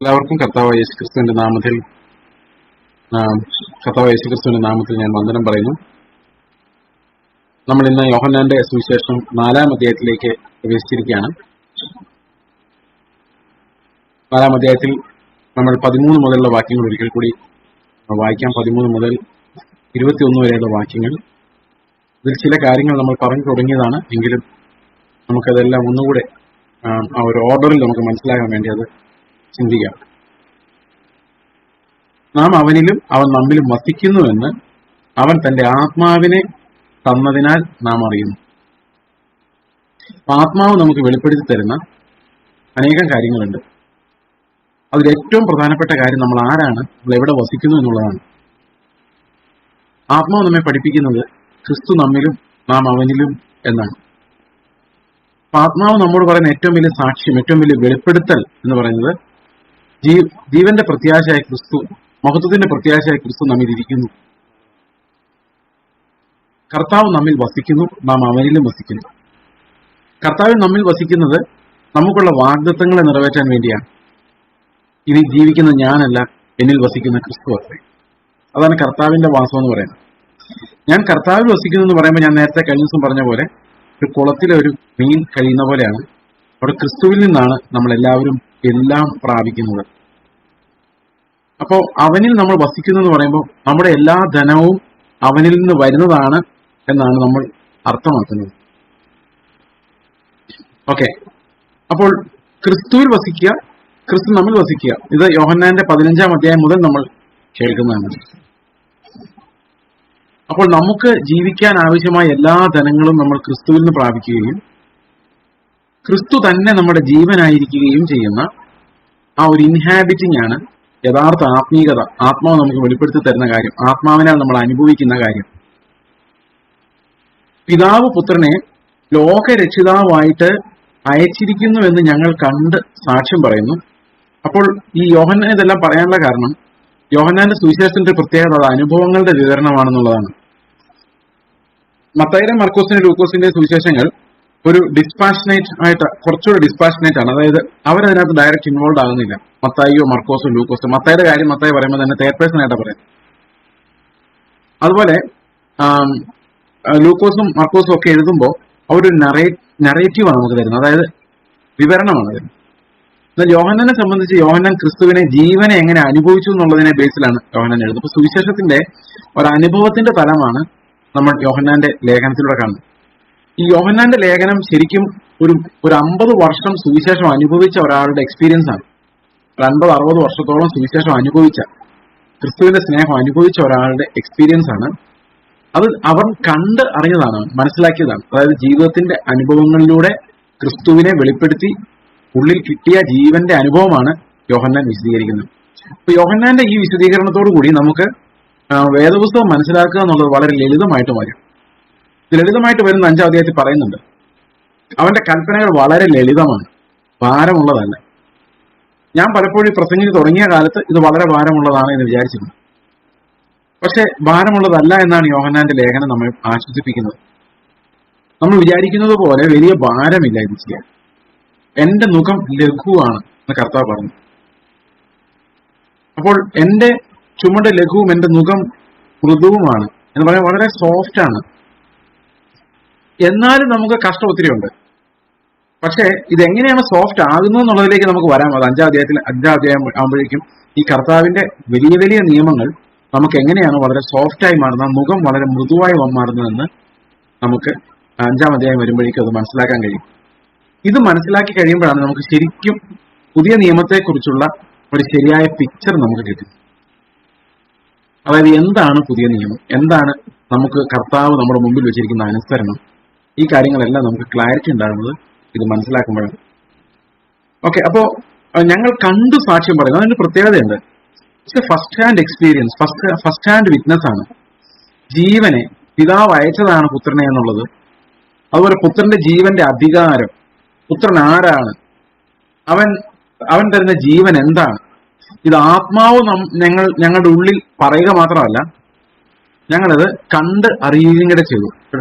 എല്ലാവർക്കും കർത്താവായ യേശുക്രിസ്തുവിന്റെ നാമത്തിൽ ഞാൻ വന്ദനം പറയുന്നു. നമ്മൾ ഇന്ന് യോഹന്നാന്റെ സുവിശേഷം 4-ാം അധ്യായത്തിലേക്ക് പ്രവേശിച്ചിരിക്കുകയാണ്. 4-ാം അധ്യായത്തിൽ നമ്മൾ 13 മുതലുള്ള വാക്യങ്ങൾ ഒരിക്കൽ കൂടി വായിക്കാം. 13 മുതൽ 21 വരെയുള്ള വാക്യങ്ങൾ. ഇതിൽ ചില കാര്യങ്ങൾ നമ്മൾ പറഞ്ഞു തുടങ്ങിയതാണ്, എങ്കിലും നമുക്കതെല്ലാം ഒന്നുകൂടെ ആ ഒരു ഓർഡറിൽ നമുക്ക് മനസ്സിലാകാൻ വേണ്ടി അത് ചിന്തിക്കാം. നാം അവനിലും അവൻ നമ്മിലും വസിക്കുന്നുവെന്ന് അവൻ തന്റെ ആത്മാവിനെ തന്നതിനാൽ നാം അറിയുന്നു. ആത്മാവ് നമുക്ക് വെളിപ്പെടുത്തി തരുന്ന അനേകം കാര്യങ്ങളുണ്ട്. അതിൽ ഏറ്റവും പ്രധാനപ്പെട്ട കാര്യം നമ്മൾ ആരാണ്, നമ്മൾ എവിടെ വസിക്കുന്നു എന്നുള്ളതാണ്. ആത്മാവ് നമ്മെ പഠിപ്പിക്കുന്നത് ക്രിസ്തു നമ്മിലും നാം അവനിലും എന്നാണ്. ആത്മാവ് നമ്മോട് പറയുന്ന ഏറ്റവും വലിയ സാക്ഷ്യം, ഏറ്റവും വലിയ വെളിപ്പെടുത്തൽ എന്ന് പറയുന്നത് ജീവന്റെ പ്രത്യാശയായ ക്രിസ്തു, മഹത്വത്തിന്റെ പ്രത്യാശയായ ക്രിസ്തു നമ്മിൽ ഇരിക്കുന്നു. കർത്താവ് നമ്മിൽ വസിക്കുന്നു, നാം അവനിലും വസിക്കുന്നു. കർത്താവിൽ നമ്മിൽ വസിക്കുന്നത് നമുക്കുള്ള വാഗ്ദത്തങ്ങളെ നിറവേറ്റാൻ വേണ്ടിയാണ്. ഇനി ജീവിക്കുന്ന ഞാനല്ല, എന്നിൽ വസിക്കുന്ന ക്രിസ്തു അത്രേ. അതാണ് കർത്താവിന്റെ വാസം എന്ന് പറയുന്നത്. ഞാൻ കർത്താവിൽ വസിക്കുന്നു എന്ന് പറയുമ്പോൾ ഞാൻ നേരത്തെ കഴിഞ്ഞ ദിവസം പറഞ്ഞ പോലെ ഒരു കുളത്തിലെ ഒരു മീൻ കഴിയുന്ന പോലെയാണ്. അവിടെ ക്രിസ്തുവിൽ നിന്നാണ് നമ്മൾ എല്ലാവരും എല്ലാം പ്രാപിക്കുന്നത്. അപ്പോൾ അവനിൽ നമ്മൾ വസിക്കുന്നു എന്ന് പറയുമ്പോൾ നമ്മുടെ എല്ലാ ധനവും അവനിൽ നിന്ന് വരുന്നതാണ് എന്നാണ് നമ്മൾ അർത്ഥമാക്കുന്നത്. ഓക്കെ, അപ്പോൾ ക്രിസ്തുവിൽ വസിക്കുക, ക്രിസ്തു നമ്മിൽ വസിക്കുക. ഇത് യോഹന്നാന്റെ 15-ാം അധ്യായം മുതൽ നമ്മൾ കേൾക്കുന്നതാണ്. അപ്പോൾ നമുക്ക് ജീവിക്കാൻ ആവശ്യമായ എല്ലാ ധനങ്ങളും നമ്മൾ ക്രിസ്തുവിൽ നിന്ന് പ്രാപിക്കുകയും ക്രിസ്തു തന്നെ നമ്മുടെ ജീവനായിരിക്കുകയും ചെയ്യുന്ന ആ ഒരു ഇൻഹാബിറ്റിംഗ് ആണ് യഥാർത്ഥ ആത്മീയത. ആത്മാവ് നമുക്ക് വെളിപ്പെടുത്തി തരുന്ന കാര്യം, ആത്മാവിനാൽ നമ്മൾ അനുഭവിക്കുന്ന കാര്യം. പിതാവ് പുത്രനെ ലോകരക്ഷിതാവായിട്ട് അയച്ചിരിക്കുന്നുവെന്ന് ഞങ്ങൾ കണ്ട് സാക്ഷ്യം പറയുന്നു. അപ്പോൾ ഈ യോഹന്നാൻ ഇതെല്ലാം പറയാനുള്ള കാരണം, യോഹന്നാന്റെ സുവിശേഷത്തിന്റെ പ്രത്യേകത അത് അനുഭവങ്ങളുടെ വിവരണമാണെന്നുള്ളതാണ്. മത്തായിയുടെ, മർക്കോസിന്റെ, ലൂക്കോസിന്റെ സുവിശേഷങ്ങൾ ഒരു ഡിസ്പാഷനേറ്റ് ആയിട്ട്, കുറച്ചുകൂടി ഡിസ്പാഷനേറ്റ് ആണ്. അതായത് അവരതിനകത്ത് ഡയറക്റ്റ് ഇൻവോൾവ് ആകുന്നില്ല. മത്തായിയോ മർക്കോസോ ലൂക്കോസോ, മത്തായിയുടെ കാര്യം മത്തായി പറയുമ്പോൾ തന്നെ തേർഡ് പേഴ്സൺ ആയിട്ടാണ് പറയുന്നത്. അതുപോലെ ലൂക്കോസും മർക്കോസും ഒക്കെ എഴുതുമ്പോൾ അവരൊരു നറേറ്റീവാണ് നമുക്ക് തരുന്നത്, അതായത് വിവരണമാണ് തരുന്നത്. എന്നാൽ യോഹന്നാനെ സംബന്ധിച്ച് യോഹന്നാൻ ക്രിസ്തുവിനെ, ജീവനെ എങ്ങനെ അനുഭവിച്ചു എന്നുള്ളതിനെ ബേസിലാണ് യോഹന്നാൻ എഴുതുന്നത്. അപ്പൊ സുവിശേഷത്തിന്റെ ഒരു അനുഭവത്തിന്റെ തലമാണ് നമ്മൾ യോഹന്നാന്റെ ലേഖനത്തിലൂടെ കാണുന്നത്. ഈ യോഹന്നാന്റെ ലേഖനം ശരിക്കും ഒരു 50 വർഷം സുവിശേഷം അനുഭവിച്ച ഒരാളുടെ എക്സ്പീരിയൻസ് ആണ്. ഒരു 50-60 വർഷത്തോളം സുവിശേഷം അനുഭവിച്ച, ക്രിസ്തുവിന്റെ സ്നേഹം അനുഭവിച്ച ഒരാളുടെ എക്സ്പീരിയൻസ് ആണ്. അത് അവർ കണ്ട് അറിഞ്ഞതാണ്, മനസ്സിലാക്കിയതാണ്. അതായത് ജീവിതത്തിന്റെ അനുഭവങ്ങളിലൂടെ ക്രിസ്തുവിനെ വെളിപ്പെടുത്തി ഉള്ളിൽ കിട്ടിയ ജീവന്റെ അനുഭവമാണ് യോഹന്നാൻ വിശദീകരിക്കുന്നത്. അപ്പൊ യോഹന്നാന്റെ ഈ വിശദീകരണത്തോടു കൂടി നമുക്ക് വേദപുസ്തകം മനസ്സിലാക്കുക എന്നുള്ളത് വളരെ ലളിതമായിട്ട് വരും. ലളിതമായിട്ട് വരുന്ന 5-ാം അധ്യായത്തിൽ പറയുന്നുണ്ട്, അവന്റെ കൽപ്പനകൾ വളരെ ലളിതമാണ്, ഭാരമുള്ളതല്ല. ഞാൻ പലപ്പോഴും പ്രസംഗിച്ച് തുടങ്ങിയ കാലത്ത് ഇത് വളരെ ഭാരമുള്ളതാണ് എന്ന് വിചാരിച്ചിരുന്നു. പക്ഷെ ഭാരമുള്ളതല്ല എന്നാണ് യോഹന്നാന്റെ ലേഖനം നമ്മെ ആശ്വസിപ്പിക്കുന്നത്. നമ്മൾ വിചാരിക്കുന്നത് പോലെ വലിയ ഭാരമില്ല ഇത് ചെയ്യാൻ. എന്റെ മുഖം ലഘുവാണ് എന്ന് കർത്താവ് പറഞ്ഞു. അപ്പോൾ എന്റെ ചുമട് ലഘുവും എന്റെ മുഖം മൃദുവുമാണ് എന്ന് പറയാൻ വളരെ സോഫ്റ്റ് ആണ്. എന്നാലും നമുക്ക് കഷ്ടം ഒത്തിരി ഉണ്ട്. പക്ഷെ ഇതെങ്ങനെയാണ് സോഫ്റ്റ് ആകുന്നത് എന്നുള്ളതിലേക്ക് നമുക്ക് വരാം. അത് 5-ാം അധ്യായം ആകുമ്പോഴേക്കും ഈ കർത്താവിന്റെ വലിയ വലിയ നിയമങ്ങൾ നമുക്ക് എങ്ങനെയാണ് വളരെ സോഫ്റ്റായി മാറുന്നത്, മുഖം വളരെ മൃദുവായി മാറുന്നതെന്ന് നമുക്ക് 5-ാം അധ്യായം വരുമ്പോഴേക്കും അത് മനസ്സിലാക്കാൻ കഴിയും. ഇത് മനസ്സിലാക്കി കഴിയുമ്പോഴാണ് നമുക്ക് ശരിക്കും പുതിയ നിയമത്തെക്കുറിച്ചുള്ള ഒരു ശരിയായ പിക്ചർ നമുക്ക് കിട്ടും. അതായത് എന്താണ് പുതിയ നിയമം, എന്താണ് നമുക്ക് കർത്താവ് നമ്മുടെ മുമ്പിൽ വെച്ചിരിക്കുന്ന അനുസരണം, ഈ കാര്യങ്ങളെല്ലാം നമുക്ക് ക്ലാരിറ്റി ഉണ്ടാകുന്നത് ഇത് മനസ്സിലാക്കുമ്പോഴാണ്. ഓക്കെ, അപ്പോ ഞങ്ങൾ കണ്ടു സാക്ഷ്യം പറയുന്നത് അതിന്റെ പ്രത്യേകതയുണ്ട്. First hand experience, first hand witness ആണ്. ജീവനെ പിതാവ് അയച്ചതാണ് പുത്രനെ എന്നുള്ളത്. അതുപോലെ പുത്രന്റെ ജീവന്റെ അധികാരം, പുത്രൻ ആരാണ്, അവൻ തരുന്ന ജീവൻ എന്താണ്, ഇത് ആത്മാവ് ഞങ്ങളുടെ ഉള്ളിൽ പറയുക മാത്രമല്ല, ഞങ്ങളത് കണ്ട് അറിയുകയും കൂടെ ചെയ്തു.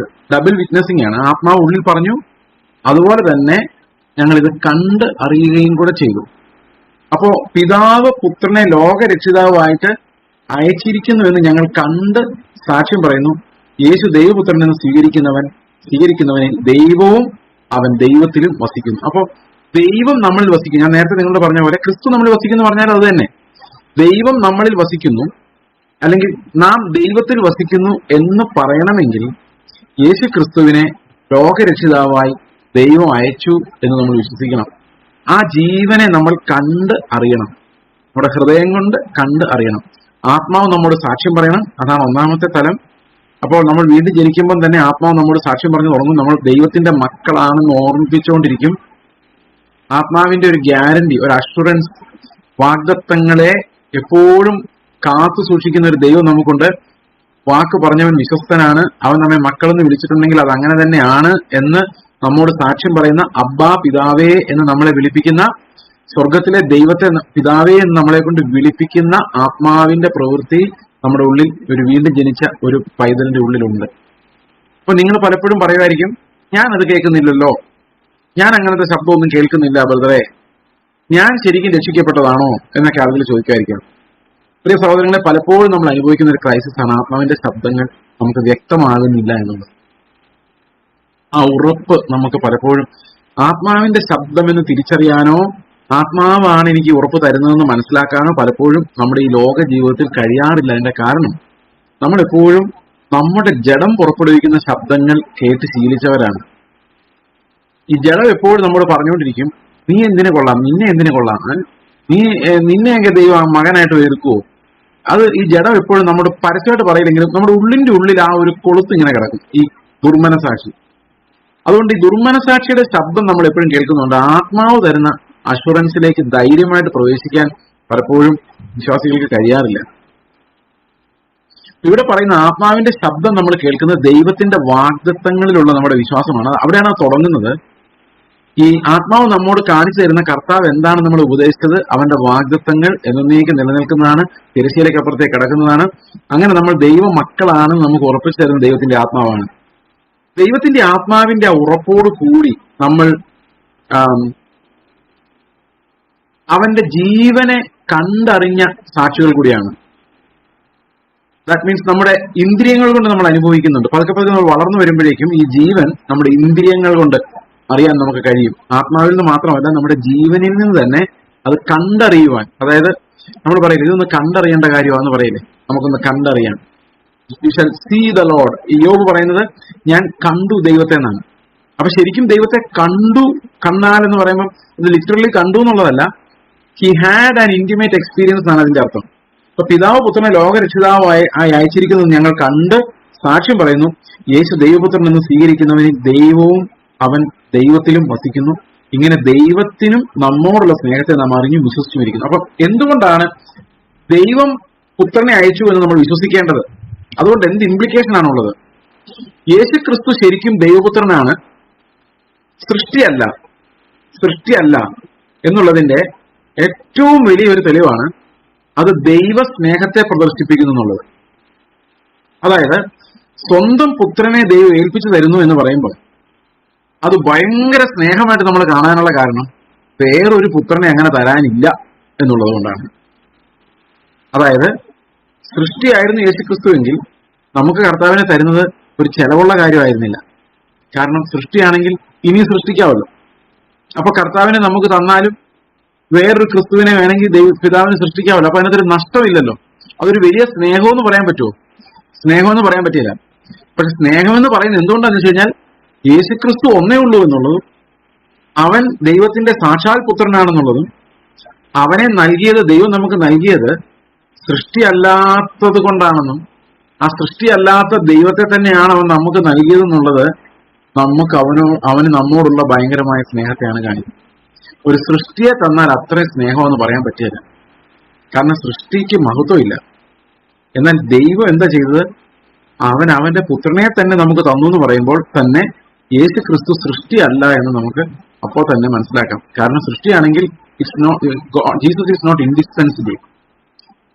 ഡബിൾ വിറ്റ്നസിംഗ് ആണ്. ആത്മാവ് ഉള്ളിൽ പറഞ്ഞു, അതുപോലെ തന്നെ ഞങ്ങൾ ഇത് കണ്ട് അറിയുകയും കൂടെ ചെയ്തു. അപ്പോ പിതാവ് പുത്രനെ ലോകരക്ഷിതാവായിട്ട് അയച്ചിരിക്കുന്നു എന്ന് ഞങ്ങൾ കണ്ട് സാക്ഷ്യം പറയുന്നു. യേശു ദൈവപുത്രൻ എന്ന് സ്വീകരിക്കുന്നവനെ ദൈവവും അവൻ ദൈവത്തിലും വസിക്കുന്നു. അപ്പോ ദൈവം നമ്മളിൽ വസിക്കുന്നു. ഞാൻ നേരത്തെ നിങ്ങളോട് പറഞ്ഞ പോലെ ക്രിസ്തു നമ്മളിൽ വസിക്കുന്നു പറഞ്ഞാൽ അത് തന്നെ. ദൈവം നമ്മളിൽ വസിക്കുന്നു, അല്ലെങ്കിൽ നാം ദൈവത്തിൽ വസിക്കുന്നു എന്ന് പറയണമെങ്കിൽ യേശു ക്രിസ്തുവിനെ ലോകരക്ഷിതാവായി ദൈവം അയച്ചു എന്ന് നമ്മൾ വിശ്വസിക്കണം. ആ ജീവനെ നമ്മൾ കണ്ട് അറിയണം, നമ്മുടെ ഹൃദയം കൊണ്ട് കണ്ട് അറിയണം. ആത്മാവ് നമ്മോട് സാക്ഷ്യം പറയണം. അതാണ് ഒന്നാമത്തെ തലം. അപ്പോൾ നമ്മൾ വീണ്ടും ജനിക്കുമ്പോൾ തന്നെ ആത്മാവ് നമ്മോട് സാക്ഷ്യം പറഞ്ഞു തുടങ്ങും. നമ്മൾ ദൈവത്തിന്റെ മക്കളാണെന്ന് ഓർമ്മിപ്പിച്ചുകൊണ്ടിരിക്കും. ആത്മാവിന്റെ ഒരു ഗ്യാരണ്ടി, ഒരു അഷുറൻസ്, വാഗ്ദത്തങ്ങളെ എപ്പോഴും കാത്തു സൂക്ഷിക്കുന്ന ഒരു ദൈവം നമുക്കുണ്ട്. വാക്ക് പറഞ്ഞവൻ വിശ്വസ്തനാണ്, അവൻ നമ്മെ മക്കളെന്ന് വിളിച്ചിട്ടുണ്ടെങ്കിൽ അത് അങ്ങനെ തന്നെയാണ് എന്ന് നമ്മോട് സാക്ഷ്യം പറയുന്ന അബ്ബാ പിതാവേ എന്ന് നമ്മളെ വിളിപ്പിക്കുന്ന, സ്വർഗത്തിലെ ദൈവത്തെ പിതാവേ എന്ന് നമ്മളെ കൊണ്ട് വിളിപ്പിക്കുന്ന ആത്മാവിന്റെ പ്രവൃത്തി നമ്മുടെ ഉള്ളിൽ, ഒരു വീണ്ടും ജനിച്ച ഒരു പൈതലിന്റെ ഉള്ളിലുണ്ട്. അപ്പൊ നിങ്ങൾ പലപ്പോഴും പറയുമായിരിക്കും, ഞാൻ അത് കേൾക്കുന്നില്ലല്ലോ, ഞാൻ അങ്ങനത്തെ ശബ്ദമൊന്നും കേൾക്കുന്നില്ല ബ്രദറെ, ഞാൻ ശരിക്കും രക്ഷിക്കപ്പെട്ടതാണോ എന്നൊക്കെ ആളുകൾ ചോദിക്കുമായിരിക്കാം. പ്രിയ സഹോദരങ്ങളെ, പലപ്പോഴും നമ്മൾ അനുഭവിക്കുന്ന ഒരു ക്രൈസിസ് ആണ് ആത്മാവിന്റെ ശബ്ദങ്ങൾ നമുക്ക് വ്യക്തമാകുന്നില്ല എന്നുള്ളത്. ആ ഉറപ്പ് നമുക്ക് പലപ്പോഴും ആത്മാവിന്റെ ശബ്ദമെന്ന് തിരിച്ചറിയാനോ ആത്മാവാണ് എനിക്ക് ഉറപ്പ് തരുന്നതെന്ന് മനസ്സിലാക്കാനോ പലപ്പോഴും നമ്മുടെ ഈ ലോക ജീവിതത്തിൽ കഴിയാറില്ല. അതിന്റെ കാരണം നമ്മൾ എപ്പോഴും നമ്മുടെ ജഡം പുറപ്പെടുവിക്കുന്ന ശബ്ദങ്ങൾ കേട്ട് ശീലിച്ചവരാണ്. ഈ ജഡം എപ്പോഴും നമ്മോട് പറഞ്ഞുകൊണ്ടിരിക്കും, നീ എന്തിനു കൊള്ളാം, നിന്നെ എന്തിനു കൊള്ളാം, നിന്നെയൊക്കെ ദൈവം മകനായിട്ട് എതിർക്കുവോ. അത് ഈ ജഡം എപ്പോഴും നമ്മുടെ പരസ്യമായിട്ട് പറയില്ലെങ്കിലും നമ്മുടെ ഉള്ളിന്റെ ഉള്ളിൽ ആ ഒരു കൊളുത്ത് ഇങ്ങനെ കിടക്കും, ഈ ദുർമനസാക്ഷി. അതുകൊണ്ട് ഈ ദുർമനസാക്ഷിയുടെ ശബ്ദം നമ്മൾ എപ്പോഴും കേൾക്കുന്നുണ്ട്. ആത്മാവ് തരുന്ന അഷുറൻസിലേക്ക് ധൈര്യമായിട്ട് പ്രവേശിക്കാൻ പലപ്പോഴും വിശ്വാസികൾക്ക് കഴിയാറില്ല. ഇവിടെ പറയുന്ന ആത്മാവിന്റെ ശബ്ദം നമ്മൾ കേൾക്കുന്നത് ദൈവത്തിന്റെ വാഗ്ദത്തങ്ങളിലുള്ള നമ്മുടെ വിശ്വാസമാണ്. അവിടെയാണ് അത് തുടങ്ങുന്നത്. ഈ ആത്മാവ് നമ്മോട് കാണിച്ചു തരുന്ന കർത്താവ് എന്താണ് നമ്മൾ ഉപദേശിച്ചത്, അവന്റെ വാഗ്ദത്തങ്ങൾ എന്നേക്ക് നിലനിൽക്കുന്നതാണ്, തിരശ്ശീലക്കപ്പുറത്തേക്ക് കിടക്കുന്നതാണ്. അങ്ങനെ നമ്മൾ ദൈവ മക്കളാണ് നമുക്ക് ഉറപ്പിച്ചു തരുന്ന ദൈവത്തിന്റെ ആത്മാവാണ്. ദൈവത്തിന്റെ ആത്മാവിന്റെ ആ ഉറപ്പോട് കൂടി നമ്മൾ അവന്റെ ജീവനെ കണ്ടറിഞ്ഞ സാക്ഷികൾ കൂടിയാണ്. ദാറ്റ് മീൻസ് നമ്മുടെ ഇന്ദ്രിയങ്ങൾ കൊണ്ട് നമ്മൾ അനുഭവിക്കുന്നുണ്ട്. പതുക്കെ പതുക്കെ നമ്മൾ വളർന്നു വരുമ്പോഴേക്കും ഈ ജീവൻ നമ്മുടെ ഇന്ദ്രിയങ്ങൾ കൊണ്ട് അറിയാൻ നമുക്ക് കഴിയും. ആത്മാവിൽ നിന്ന് മാത്രമല്ല, നമ്മുടെ ജീവനിൽ നിന്ന് തന്നെ അത് കണ്ടറിയുവാൻ. അതായത് നമ്മൾ പറയില്ല, ഇതൊന്ന് കണ്ടറിയേണ്ട കാര്യമാണെന്ന് പറയില്ലേ, നമുക്കൊന്ന് കണ്ടറിയാൻ. You shall see the Lord. ഈ യോബ് പറയുന്നത് ഞാൻ കണ്ടു ദൈവത്തെ എന്നാണ്. അപ്പൊ ശരിക്കും ദൈവത്തെ കണ്ടു, കണ്ണാൽ എന്ന് പറയുമ്പോൾ ഇത് ലിറ്ററലി കണ്ടു എന്നുള്ളതല്ല, he had an intimate experience എന്നാണ് അതിന്റെ അർത്ഥം. അപ്പൊ പിതാവ് പുത്രനെ ലോകരക്ഷിതാവായി അയച്ചിരിക്കുന്നത് ഞങ്ങൾ കണ്ട് സാക്ഷ്യം പറയുന്നു. യേശു ദൈവപുത്രൻ എന്ന് സ്വീകരിക്കുന്നവന് ദൈവവും അവൻ ദൈവത്തിലും വസിക്കുന്നു. ഇങ്ങനെ ദൈവത്തിനും നമ്മോടുള്ള സ്നേഹത്തെ നാം അറിഞ്ഞു വിശ്വസിച്ചുമിരിക്കുന്നു. അപ്പൊ എന്തുകൊണ്ടാണ് ദൈവം പുത്രനെ അയച്ചു എന്ന് നമ്മൾ വിശ്വസിക്കേണ്ടത്? അതുകൊണ്ട് എന്ത് ഇംപ്ലിക്കേഷൻ ആണുള്ളത്? യേശു ക്രിസ്തു ശരിക്കും ദൈവപുത്രനാണ്, സൃഷ്ടിയല്ല എന്നുള്ളതിന്റെ ഏറ്റവും വലിയൊരു തെളിവാണ് അത് ദൈവ സ്നേഹത്തെ പ്രദർശിപ്പിക്കുന്നു എന്നുള്ളത്. അതായത് സ്വന്തം പുത്രനെ ദൈവം ഏൽപ്പിച്ചു തരുന്നു എന്ന് പറയുമ്പോൾ അത് ഭയങ്കര സ്നേഹമായിട്ട് നമ്മൾ കാണാനുള്ള കാരണം വേറൊരു പുത്രനെ അങ്ങനെ തരാനില്ല എന്നുള്ളത് കൊണ്ടാണ്. അതായത് സൃഷ്ടിയായിരുന്നു യേശുക്രിസ്തുവെങ്കിൽ നമുക്ക് കർത്താവിനെ തരുന്നത് ഒരു ചെലവുള്ള കാര്യമായിരുന്നില്ല. കാരണം സൃഷ്ടിയാണെങ്കിൽ ഇനി സൃഷ്ടിക്കാമല്ലോ. അപ്പൊ കർത്താവിനെ നമുക്ക് തന്നാലും വേറൊരു ക്രിസ്തുവിനെ വേണമെങ്കിൽ പിതാവിനെ സൃഷ്ടിക്കാമല്ലോ. അപ്പൊ അതിനകത്തൊരു നഷ്ടമില്ലല്ലോ. അതൊരു വലിയ സ്നേഹമെന്ന് പറയാൻ പറ്റുമോ? സ്നേഹമെന്ന് പറയാൻ പറ്റില്ല. പക്ഷെ സ്നേഹമെന്ന് പറയുന്നത് എന്തുകൊണ്ടാണെന്ന് വെച്ച് കഴിഞ്ഞാൽ യേശുക്രിസ്തു ഒന്നേ ഉള്ളൂ എന്നുള്ളതും അവൻ ദൈവത്തിന്റെ സാക്ഷാൽ പുത്രനാണെന്നുള്ളതും അവനെ നൽകിയത്, ദൈവം നമുക്ക് നൽകിയത് സൃഷ്ടിയല്ലാത്തത് കൊണ്ടാണെന്നും ആ സൃഷ്ടിയല്ലാത്ത ദൈവത്തെ തന്നെയാണ് അവൻ നമുക്ക് നൽകിയതെന്നുള്ളത് നമുക്ക് അവന് നമ്മോടുള്ള ഭയങ്കരമായ സ്നേഹത്തെയാണ് കാണിക്കുന്നത്. ഒരു സൃഷ്ടിയെ തന്നാൽ അത്രയും സ്നേഹമെന്ന് പറയാൻ പറ്റില്ല. കാരണം സൃഷ്ടിക്ക് മഹത്വമില്ല. എന്നാൽ ദൈവം എന്താ ചെയ്തത്? അവന്റെ പുത്രനെ തന്നെ നമുക്ക് തന്നു എന്ന് പറയുമ്പോൾ തന്നെ യേശു ക്രിസ്തു സൃഷ്ടിയല്ല എന്ന് നമുക്ക് അപ്പോൾ തന്നെ മനസ്സിലാക്കാം. കാരണം സൃഷ്ടിയാണെങ്കിൽ ജീസസ് ഈസ് നോട്ട് ഇൻഡിസ്പെൻസിബിൾ.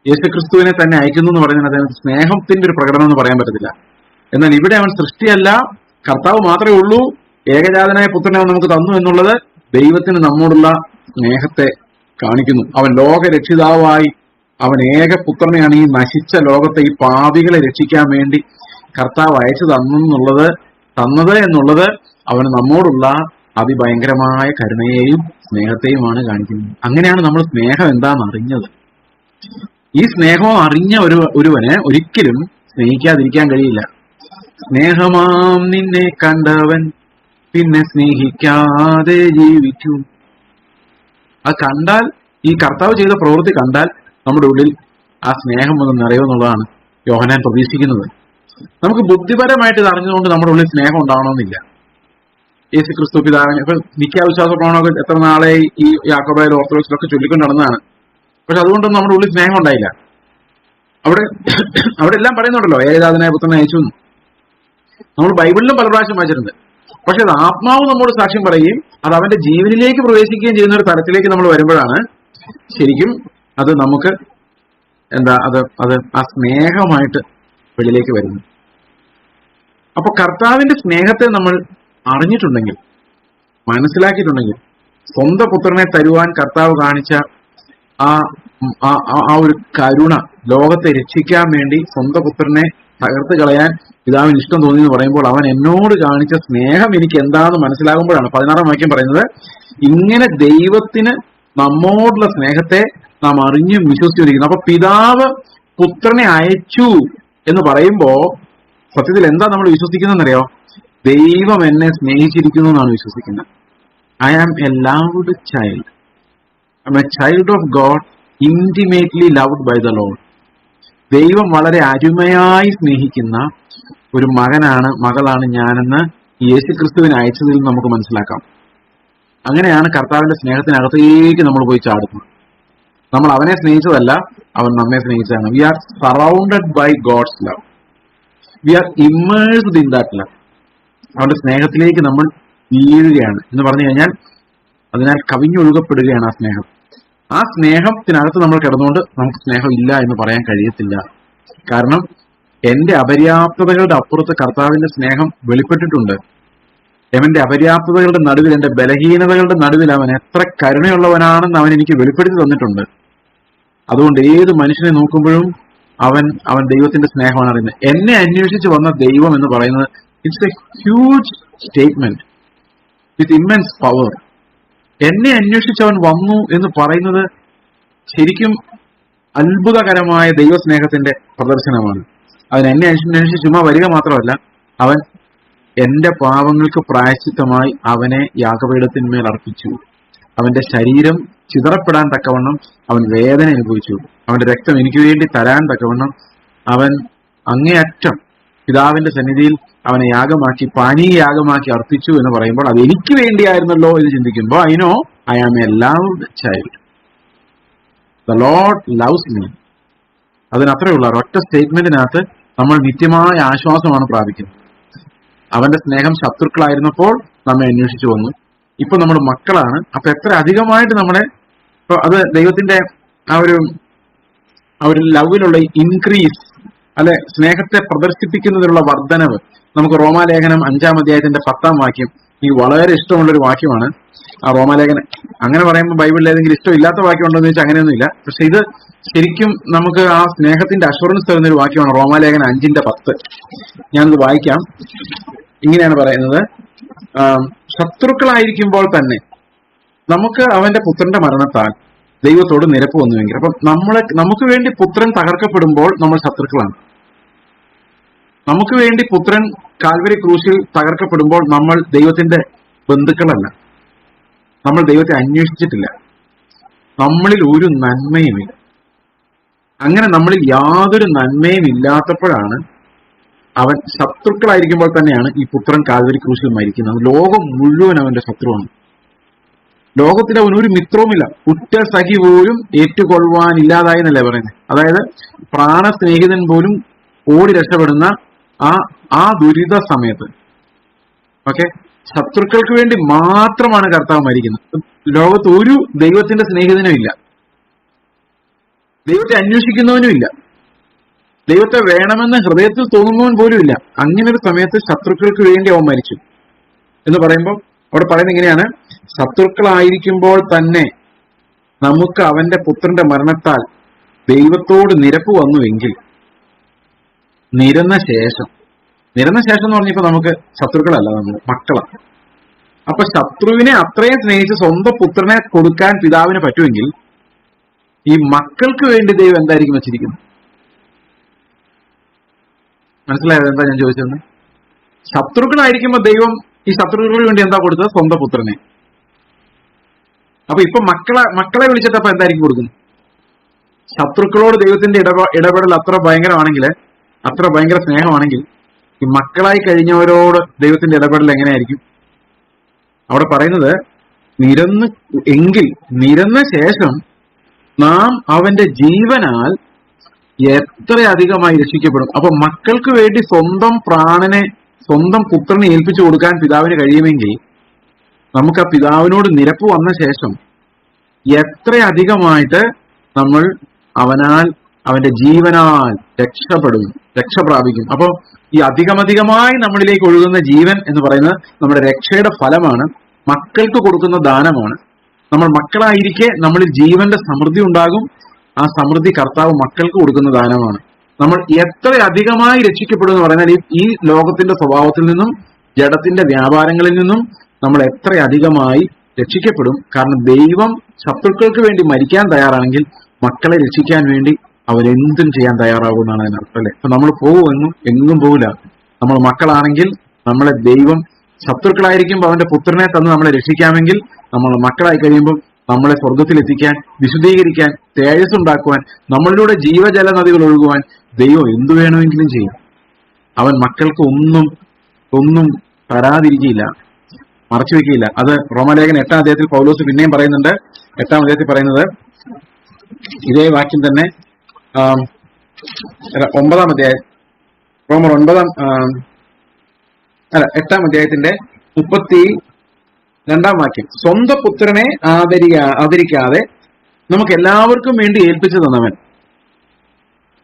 യേശു ക്രിസ്തുവിനെ തന്നെ അയക്കുന്നു എന്ന് പറയുന്നത് അതിനകത്ത് സ്നേഹത്തിന്റെ ഒരു പ്രകടനം എന്ന് പറയാൻ പറ്റത്തില്ല. എന്നാൽ ഇവിടെ അവൻ സൃഷ്ടിയല്ല, കർത്താവ് മാത്രമേ ഉള്ളൂ, ഏകജാതനായ പുത്രനെ അവൻ നമുക്ക് തന്നു എന്നുള്ളത് ദൈവത്തിന് നമ്മോടുള്ള സ്നേഹത്തെ കാണിക്കുന്നു. അവൻ ലോകരക്ഷിതാവായി അവൻ ഏകപുത്രനെയാണ് ഈ നശിച്ച ലോകത്തെ, ഈ പാപികളെ രക്ഷിക്കാൻ വേണ്ടി കർത്താവ് അയച്ചു തന്നത് എന്നുള്ളത് അവന് നമ്മോടുള്ള അതിഭയങ്കരമായ കരുണയെയും സ്നേഹത്തെയുമാണ് കാണിക്കുന്നത്. അങ്ങനെയാണ് നമ്മൾ സ്നേഹം എന്താണെന്ന് അറിഞ്ഞത്. ഈ സ്നേഹം അറിഞ്ഞ ഒരുവന് ഒരിക്കലും സ്നേഹിക്കാതിരിക്കാൻ കഴിയില്ല. സ്നേഹമാം നിന്നെ കണ്ടവൻ പിന്നെ സ്നേഹിക്കാതെ ജീവിക്കും. അത് കണ്ടാൽ, ഈ കർത്താവ് ചെയ്ത പ്രവൃത്തി കണ്ടാൽ നമ്മുടെ ഉള്ളിൽ ആ സ്നേഹം ഒന്ന് നിറയുമെന്നുള്ളതാണ് യോഹന്നാൻ പ്രതീക്ഷിക്കുന്നത്. നമുക്ക് ബുദ്ധിപരമായിട്ട് ഇത് അറിഞ്ഞുകൊണ്ട് നമ്മുടെ ഉള്ളിൽ സ്നേഹം ഉണ്ടാവണമെന്നില്ല. യേശു ക്രിസ്തു പിതാവിനെ ഇപ്പൊ മിക്ക വിശ്വാസ പ്രമാണമൊക്കെ എത്ര നാളെ ഈ യാക്കോബായാലും ഓർത്തഡോക്സിലൊക്കെ ചൊല്ലിക്കൊണ്ട് നടന്നതാണ്. പക്ഷെ അതുകൊണ്ടൊന്നും നമ്മുടെ ഉള്ളിൽ സ്നേഹം ഉണ്ടായില്ല. അവിടെ എല്ലാം പറയുന്നുണ്ടല്ലോ, ഏകജാതനായ പുത്രനെ അയച്ചു. നമ്മൾ ബൈബിളിലും പല പ്രാവശ്യം വായിച്ചിട്ടുണ്ട്. പക്ഷെ അത് ആത്മാവ് നമ്മോട് സാക്ഷ്യം പറയുകയും അത് അവന്റെ ജീവനിലേക്ക് പ്രവേശിക്കുകയും ചെയ്യുന്ന ഒരു തലത്തിലേക്ക് നമ്മൾ വരുമ്പോഴാണ് ശരിക്കും അത് നമുക്ക് അത് ആ സ്നേഹമായിട്ട് വെളിയിലേക്ക് വരുന്നു. അപ്പൊ കർത്താവിന്റെ സ്നേഹത്തെ നമ്മൾ അറിഞ്ഞിട്ടുണ്ടെങ്കിൽ, മനസ്സിലാക്കിയിട്ടുണ്ടെങ്കിൽ, സ്വന്തം പുത്രനെ തരുവാൻ കർത്താവ് കാണിച്ച ആ ഒരു കരുണ, ലോകത്തെ രക്ഷിക്കാൻ വേണ്ടി സ്വന്തം പുത്രനെ തകർത്ത് കളയാൻ പിതാവിന് ഇഷ്ടം തോന്നി എന്ന് പറയുമ്പോൾ അവൻ എന്നോട് കാണിച്ച സ്നേഹം എനിക്ക് എന്താണെന്ന് മനസ്സിലാകുമ്പോഴാണ് 16-ാം വാക്യം പറയുന്നത്, ഇങ്ങനെ ദൈവത്തിന് നമ്മോടുള്ള സ്നേഹത്തെ നാം അറിഞ്ഞും വിശ്വസിച്ചിരിക്കുന്നു. അപ്പൊ പിതാവ് പുത്രനെ അയച്ചു എന്ന് പറയുമ്പോ സത്യത്തിൽ എന്താ നമ്മൾ വിശ്വസിക്കുന്നതെന്നറിയോ? ദൈവം എന്നെ സ്നേഹിച്ചിരിക്കുന്നു എന്നാണ് വിശ്വസിക്കുന്നത്. I am a loved child. I am a child of God, intimately loved by the Lord. ദൈവം വളരെ അരുമയായി സ്നേഹിക്കുന്ന ഒരു മകളാണ് ഞാനെന്ന് യേശു ക്രിസ്തുവിനെ അയച്ചതിൽ നമുക്ക് മനസ്സിലാക്കാം. അങ്ങനെയാണ് കർത്താവിന്റെ സ്നേഹത്തിനകത്തേക്ക് നമ്മൾ പോയി ചാടുന്നത്. നമ്മൾ അവനെ സ്നേഹിച്ചതല്ല, അവൻ നമ്മെ സ്നേഹിച്ചതാണ്. We are surrounded by God's love. We are immersed in that love. അവന്റെ സ്നേഹത്തിലേക്ക് നമ്മൾ വീഴുകയാണ് എന്ന് പറഞ്ഞു കഴിഞ്ഞാൽ, അതിനാൽ കവിഞ്ഞൊഴുകപ്പെടുകയാണ് ആ സ്നേഹം. ആ സ്നേഹത്തിനകത്ത് നമ്മൾ കിടന്നുകൊണ്ട് നമുക്ക് സ്നേഹം ഇല്ല എന്ന് പറയാൻ കഴിയത്തില്ല. കാരണം എന്റെ അപര്യാപ്തതകളുടെ അപ്പുറത്ത് കർത്താവിന്റെ സ്നേഹം വെളിപ്പെട്ടിട്ടുണ്ട്. അവന്റെ അപര്യാപ്തതകളുടെ നടുവിൽ, എന്റെ ബലഹീനതകളുടെ നടുവിൽ അവൻ എത്ര കരുണയുള്ളവനാണെന്ന് അവൻ എനിക്ക് വെളിപ്പെടുത്തി തന്നിട്ടുണ്ട്. അതുകൊണ്ട് ഏത് മനുഷ്യനെ നോക്കുമ്പോഴും അവൻ ദൈവത്തിന്റെ സ്നേഹമാണ് അറിയുന്നത്. എന്നെ അന്വേഷിച്ച് വന്ന ദൈവം എന്ന് പറയുന്നത് it's A huge statement with immense power. എന്നെ അന്വേഷിച്ചവൻ വന്നു എന്ന് പറയുന്നത് ശരിക്കും അത്ഭുതകരമായ ദൈവസ്നേഹത്തിന്റെ പ്രദർശനമാണ്. അവൻ എന്നെ അന്വേഷിച്ച് ചുമ്മാ വരിക മാത്രമല്ല, അവൻ എന്റെ പാപങ്ങൾക്ക് പ്രായശ്ചിത്തമായി അവനെ യാഗപീഠത്തിന്മേൽ അർപ്പിച്ചു. അവന്റെ ശരീരം ചിതറപ്പെടാൻ തക്കവണ്ണം അവൻ വേദന അനുഭവിച്ചു. അവന്റെ രക്തം എനിക്ക് വേണ്ടി തരാൻ തക്കവണ്ണം അവൻ അങ്ങേയറ്റം പിതാവിന്റെ സന്നിധിയിൽ അവനെ യാഗമാക്കി, പാനീയാഗമാക്കി അർപ്പിച്ചു എന്ന് പറയുമ്പോൾ അത് എനിക്ക് വേണ്ടിയായിരുന്നല്ലോ എന്ന് ചിന്തിക്കുമ്പോൾ I know I am a loved child. The Lord loves me. അതിനത്രയുള്ള ഒറ്റ സ്റ്റേറ്റ്മെന്റിനകത്ത് നമ്മൾ നിത്യമായ ആശ്വാസമാണ് പ്രാപിക്കുന്നത്. അവന്റെ സ്നേഹം ശത്രുക്കളായിരുന്നപ്പോൾ നമ്മെ അന്വേഷിച്ചു വന്നു. ഇപ്പൊ നമ്മൾ മക്കളാണ്. അപ്പൊ എത്ര അധികമായിട്ട് അത് ദൈവത്തിന്റെ ആ ഒരു ലവിലുള്ള ഇൻക്രീസ്, അല്ലെ, സ്നേഹത്തെ പ്രദർശിപ്പിക്കുന്നതിനുള്ള വർധനവ് നമുക്ക് റോമാലേഖനം 5-ാം അധ്യായത്തിന്റെ 10-ാം വാക്യം എനിക്ക് വളരെ ഇഷ്ടമുള്ളൊരു വാക്യമാണ്. ആ റോമാലേഖനം അങ്ങനെ പറയുമ്പോൾ ബൈബിളിൽ ഏതെങ്കിലും ഇഷ്ടമില്ലാത്ത വാക്യം ഉണ്ടോ എന്ന് ചോദിച്ചാൽ അങ്ങനെയൊന്നുമില്ല. പക്ഷെ ഇത് ശരിക്കും നമുക്ക് ആ സ്നേഹത്തിന്റെ അഷുറൻസ് തരുന്നൊരു വാക്യമാണ്. റോമാലേഖനം 5-ന്റെ 10. ഞാനത് വായിക്കാം. ഇങ്ങനെയാണ് പറയുന്നത്, ശത്രുക്കളായിരിക്കുമ്പോൾ തന്നെ നമുക്ക് അവന്റെ പുത്രന്റെ മരണത്താൽ ദൈവത്തോട് നിരപ്പ് വന്നുവെങ്കിൽ, അപ്പം നമുക്ക് വേണ്ടി പുത്രൻ തകർക്കപ്പെടുമ്പോൾ നമ്മൾ ശത്രുക്കളാണ്. നമുക്ക് വേണ്ടി പുത്രൻ കാൽവരി ക്രൂശിൽ തകർക്കപ്പെടുമ്പോൾ നമ്മൾ ദൈവത്തിന്റെ ബന്ധുക്കളല്ല. നമ്മൾ ദൈവത്തെ അന്വേഷിച്ചിട്ടില്ല. നമ്മളിൽ ഒരു നന്മയുമില്ല. അങ്ങനെ നമ്മളിൽ യാതൊരു നന്മയും ഇല്ലാത്തപ്പോഴാണ് അവൻ ശത്രുക്കളായിരിക്കുമ്പോൾ തന്നെയാണ് ഈ പുത്രൻ കാൽവരി ക്രൂശിൽ മരിക്കുന്നത്. ലോകം മുഴുവൻ അവന്റെ ശത്രുവാണ്. ലോകത്തിൽ അവൻ ഒരു മിത്രവുമില്ല. ഉറ്റ സഖി പോലും ഏറ്റുകൊള്ളുവാനില്ലാതായി എന്നല്ലേ പറയുന്നത്. അതായത് പ്രാണസ്നേഹിതൻ പോലും ഓടി രക്ഷപ്പെടുന്ന ആ ദുരിത സമയത്ത് ഓക്കെ, ശത്രുക്കൾക്ക് വേണ്ടി മാത്രമാണ് കർത്താവ് മരിക്കുന്നത്. ലോകത്ത് ഒരു ദൈവത്തിന്റെ സ്നേഹിതനും ഇല്ല, ദൈവത്തെ അന്വേഷിക്കുന്നവനും ഇല്ല, ദൈവത്തെ വേണമെന്ന് ഹൃദയത്തിൽ തോന്നുന്നവൻ പോലും ഇല്ല. അങ്ങനെ ഒരു സമയത്ത് ശത്രുക്കൾക്ക് വേണ്ടി അവൻ മരിച്ചു എന്ന് പറയുമ്പോൾ അവിടെ പറയുന്നത് ഇങ്ങനെയാണ്, ശത്രുക്കളായിരിക്കുമ്പോൾ തന്നെ നമുക്ക് അവന്റെ പുത്രന്റെ മരണത്താൽ ദൈവത്തോട് നിരപ്പ് വന്നുവെങ്കിൽ നിരന്ന ശേഷം എന്ന് പറഞ്ഞപ്പോ നമുക്ക് ശത്രുക്കളല്ല, നമ്മൾ മക്കളാണ്. അപ്പൊ ശത്രുവിനെ അത്രയും സ്നേഹിച്ച് സ്വന്തം പുത്രനെ കൊടുക്കാൻ പിതാവിന് പറ്റുമെങ്കിൽ ഈ മക്കൾക്ക് വേണ്ടി ദൈവം എന്തായിരിക്കും വെച്ചിരിക്കുന്നത്? മനസ്സിലായത് എന്താ ഞാൻ ചോദിച്ചത്? ശത്രുക്കളായിരിക്കുമ്പോ ദൈവം ഈ ശത്രുക്കൾക്ക് വേണ്ടി എന്താ കൊടുത്തത്? സ്വന്തം പുത്രനെ. അപ്പൊ ഇപ്പൊ മക്കളെ വിളിച്ചിട്ട് അപ്പൊ എന്തായിരിക്കും കൊടുക്കുന്നത്? ശത്രുക്കളോട് ദൈവത്തിന്റെ ഇടപെടൽ അത്ര ഭയങ്കരമാണെങ്കിൽ, അത്ര ഭയങ്കര സ്നേഹമാണെങ്കിൽ, ഈ മക്കളായി കഴിഞ്ഞവരോട് ദൈവത്തിന്റെ ഇടപെടൽ എങ്ങനെയായിരിക്കും? അവിടെ പറയുന്നത് നിരന്ന ശേഷം നാം അവന്റെ ജീവനാൽ എത്ര അധികമായി രക്ഷിക്കപ്പെടും. അപ്പൊ മക്കൾക്ക് വേണ്ടി സ്വന്തം പ്രാണനെ, സ്വന്തം പുത്രനെ ഏൽപ്പിച്ചു കൊടുക്കാൻ പിതാവിന് കഴിയുമെങ്കിൽ നമുക്ക് ആ പിതാവിനോട് നിരപ്പ് വന്ന ശേഷം എത്ര അധികമായിട്ട് നമ്മൾ അവന്റെ ജീവനാൽ രക്ഷ പ്രാപിക്കും. അപ്പൊ ഈ അധികമധികമായി നമ്മളിലേക്ക് ഒഴുകുന്ന ജീവൻ എന്ന് പറയുന്നത് നമ്മുടെ രക്ഷയുടെ ഫലമാണ്, മക്കൾക്ക് കൊടുക്കുന്ന ദാനമാണ്. നമ്മൾ മക്കളായിരിക്കെ നമ്മളിൽ ജീവന്റെ സമൃദ്ധി ഉണ്ടാകും. ആ സമൃദ്ധി കർത്താവ് മക്കൾക്ക് കൊടുക്കുന്ന ദാനമാണ്. നമ്മൾ എത്ര അധികമായി രക്ഷിക്കപ്പെടും എന്ന് പറഞ്ഞാൽ ഈ ലോകത്തിന്റെ സ്വഭാവത്തിൽ നിന്നും ജഡത്തിന്റെ വ്യാപാരങ്ങളിൽ നിന്നും നമ്മൾ എത്ര അധികമായി രക്ഷിക്കപ്പെടും. കാരണം ദൈവം ശത്രുക്കൾക്ക് വേണ്ടി മരിക്കാൻ തയ്യാറാണെങ്കിൽ മക്കളെ രക്ഷിക്കാൻ വേണ്ടി അവരെന്തും ചെയ്യാൻ തയ്യാറാകുമെന്നാണ് അതിനർത്ഥം, അല്ലെ? അപ്പൊ നമ്മൾ എങ്ങും പോകില്ല. നമ്മൾ മക്കളാണെങ്കിൽ നമ്മളെ ദൈവം, ശത്രുക്കളായിരിക്കുമ്പോൾ അവന്റെ പുത്രനെ തന്ന് നമ്മളെ രക്ഷിക്കാമെങ്കിൽ, നമ്മൾ മക്കളായി കഴിയുമ്പോൾ നമ്മളെ സ്വർഗത്തിലെത്തിക്കാൻ, വിശുദ്ധീകരിക്കാൻ, തേജസ് ഉണ്ടാക്കുവാൻ, നമ്മളിലൂടെ ജീവജല നദികൾ ഒഴുകുവാൻ ദൈവം എന്തു വേണമെങ്കിലും ചെയ്യും. അവൻ മക്കൾക്ക് ഒന്നും തരാതിരിക്കുകയില്ല, മറച്ചു വെക്കുകയില്ല. അത് റോമാലേഖനം 8-ാം അധ്യായത്തിൽ പൗലോസ് പിന്നെയും പറയുന്നുണ്ട്. 8-ാം അധ്യായത്തിൽ പറയുന്നത് ഇതേ വാക്യം തന്നെ 9-ാം അധ്യായം, റോമർ 8-ാം അധ്യായത്തിന്റെ 32-ാം വാക്യം, സ്വന്തം പുത്രനെ ആദരിക്കാതെ നമുക്ക് എല്ലാവർക്കും വേണ്ടി ഏൽപ്പിച്ചു തന്നവൻ.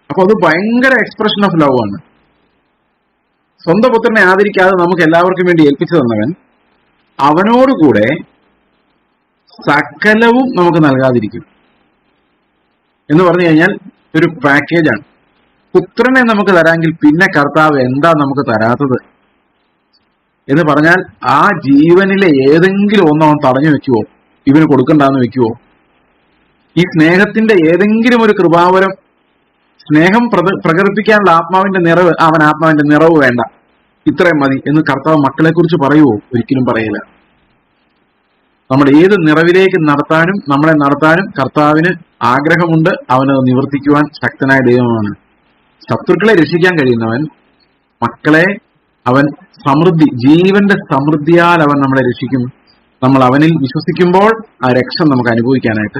അപ്പൊ അത് ഭയങ്കര എക്സ്പ്രഷൻ ഓഫ് ലവ് ആണ്. സ്വന്തം പുത്രനെ ആദരിക്കാതെ നമുക്ക് എല്ലാവർക്കും വേണ്ടി ഏൽപ്പിച്ചു തന്നവൻ അവനോടുകൂടെ സകലവും നമുക്ക് നൽകാതിരിക്കും എന്ന് പറഞ്ഞു കഴിഞ്ഞാൽ ഒരു പാക്കേജാണ്. പുത്രനെ നമുക്ക് തരാമെങ്കിൽ പിന്നെ കർത്താവ് എന്താ നമുക്ക് തരാത്തത് എന്ന് പറഞ്ഞാൽ ആ ജീവനിലെ ഏതെങ്കിലും ഒന്ന് അവൻ തടഞ്ഞു വെക്കുവോ? ഇവന് കൊടുക്കണ്ടെന്ന് വെക്കുവോ? ഈ സ്നേഹത്തിന്റെ ഏതെങ്കിലും ഒരു കൃപാവരം, സ്നേഹം പ്രകടിപ്പിക്കാനുള്ള ആത്മാവിന്റെ നിറവ് വേണ്ട, ഇത്രയും മതി എന്ന് കർത്താവ് മക്കളെ കുറിച്ച് പറയുവോ? ഒരിക്കലും പറയില്ല. നമ്മൾ ഏത് നിറവിലേക്ക് നമ്മളെ നടത്താനും കർത്താവിന് ആഗ്രഹമുണ്ട്. അവനത് നിവർത്തിക്കുവാൻ ശക്തനായ ദൈവമാണ്. ശത്രുക്കളെ രക്ഷിക്കാൻ കഴിയുന്നവൻ, മക്കളെ അവൻ ജീവന്റെ സമൃദ്ധിയാൽ അവൻ നമ്മളെ രക്ഷിക്കും. നമ്മൾ അവനിൽ വിശ്വസിക്കുമ്പോൾ ആ രക്ഷ നമുക്ക് അനുഭവിക്കാനായിട്ട്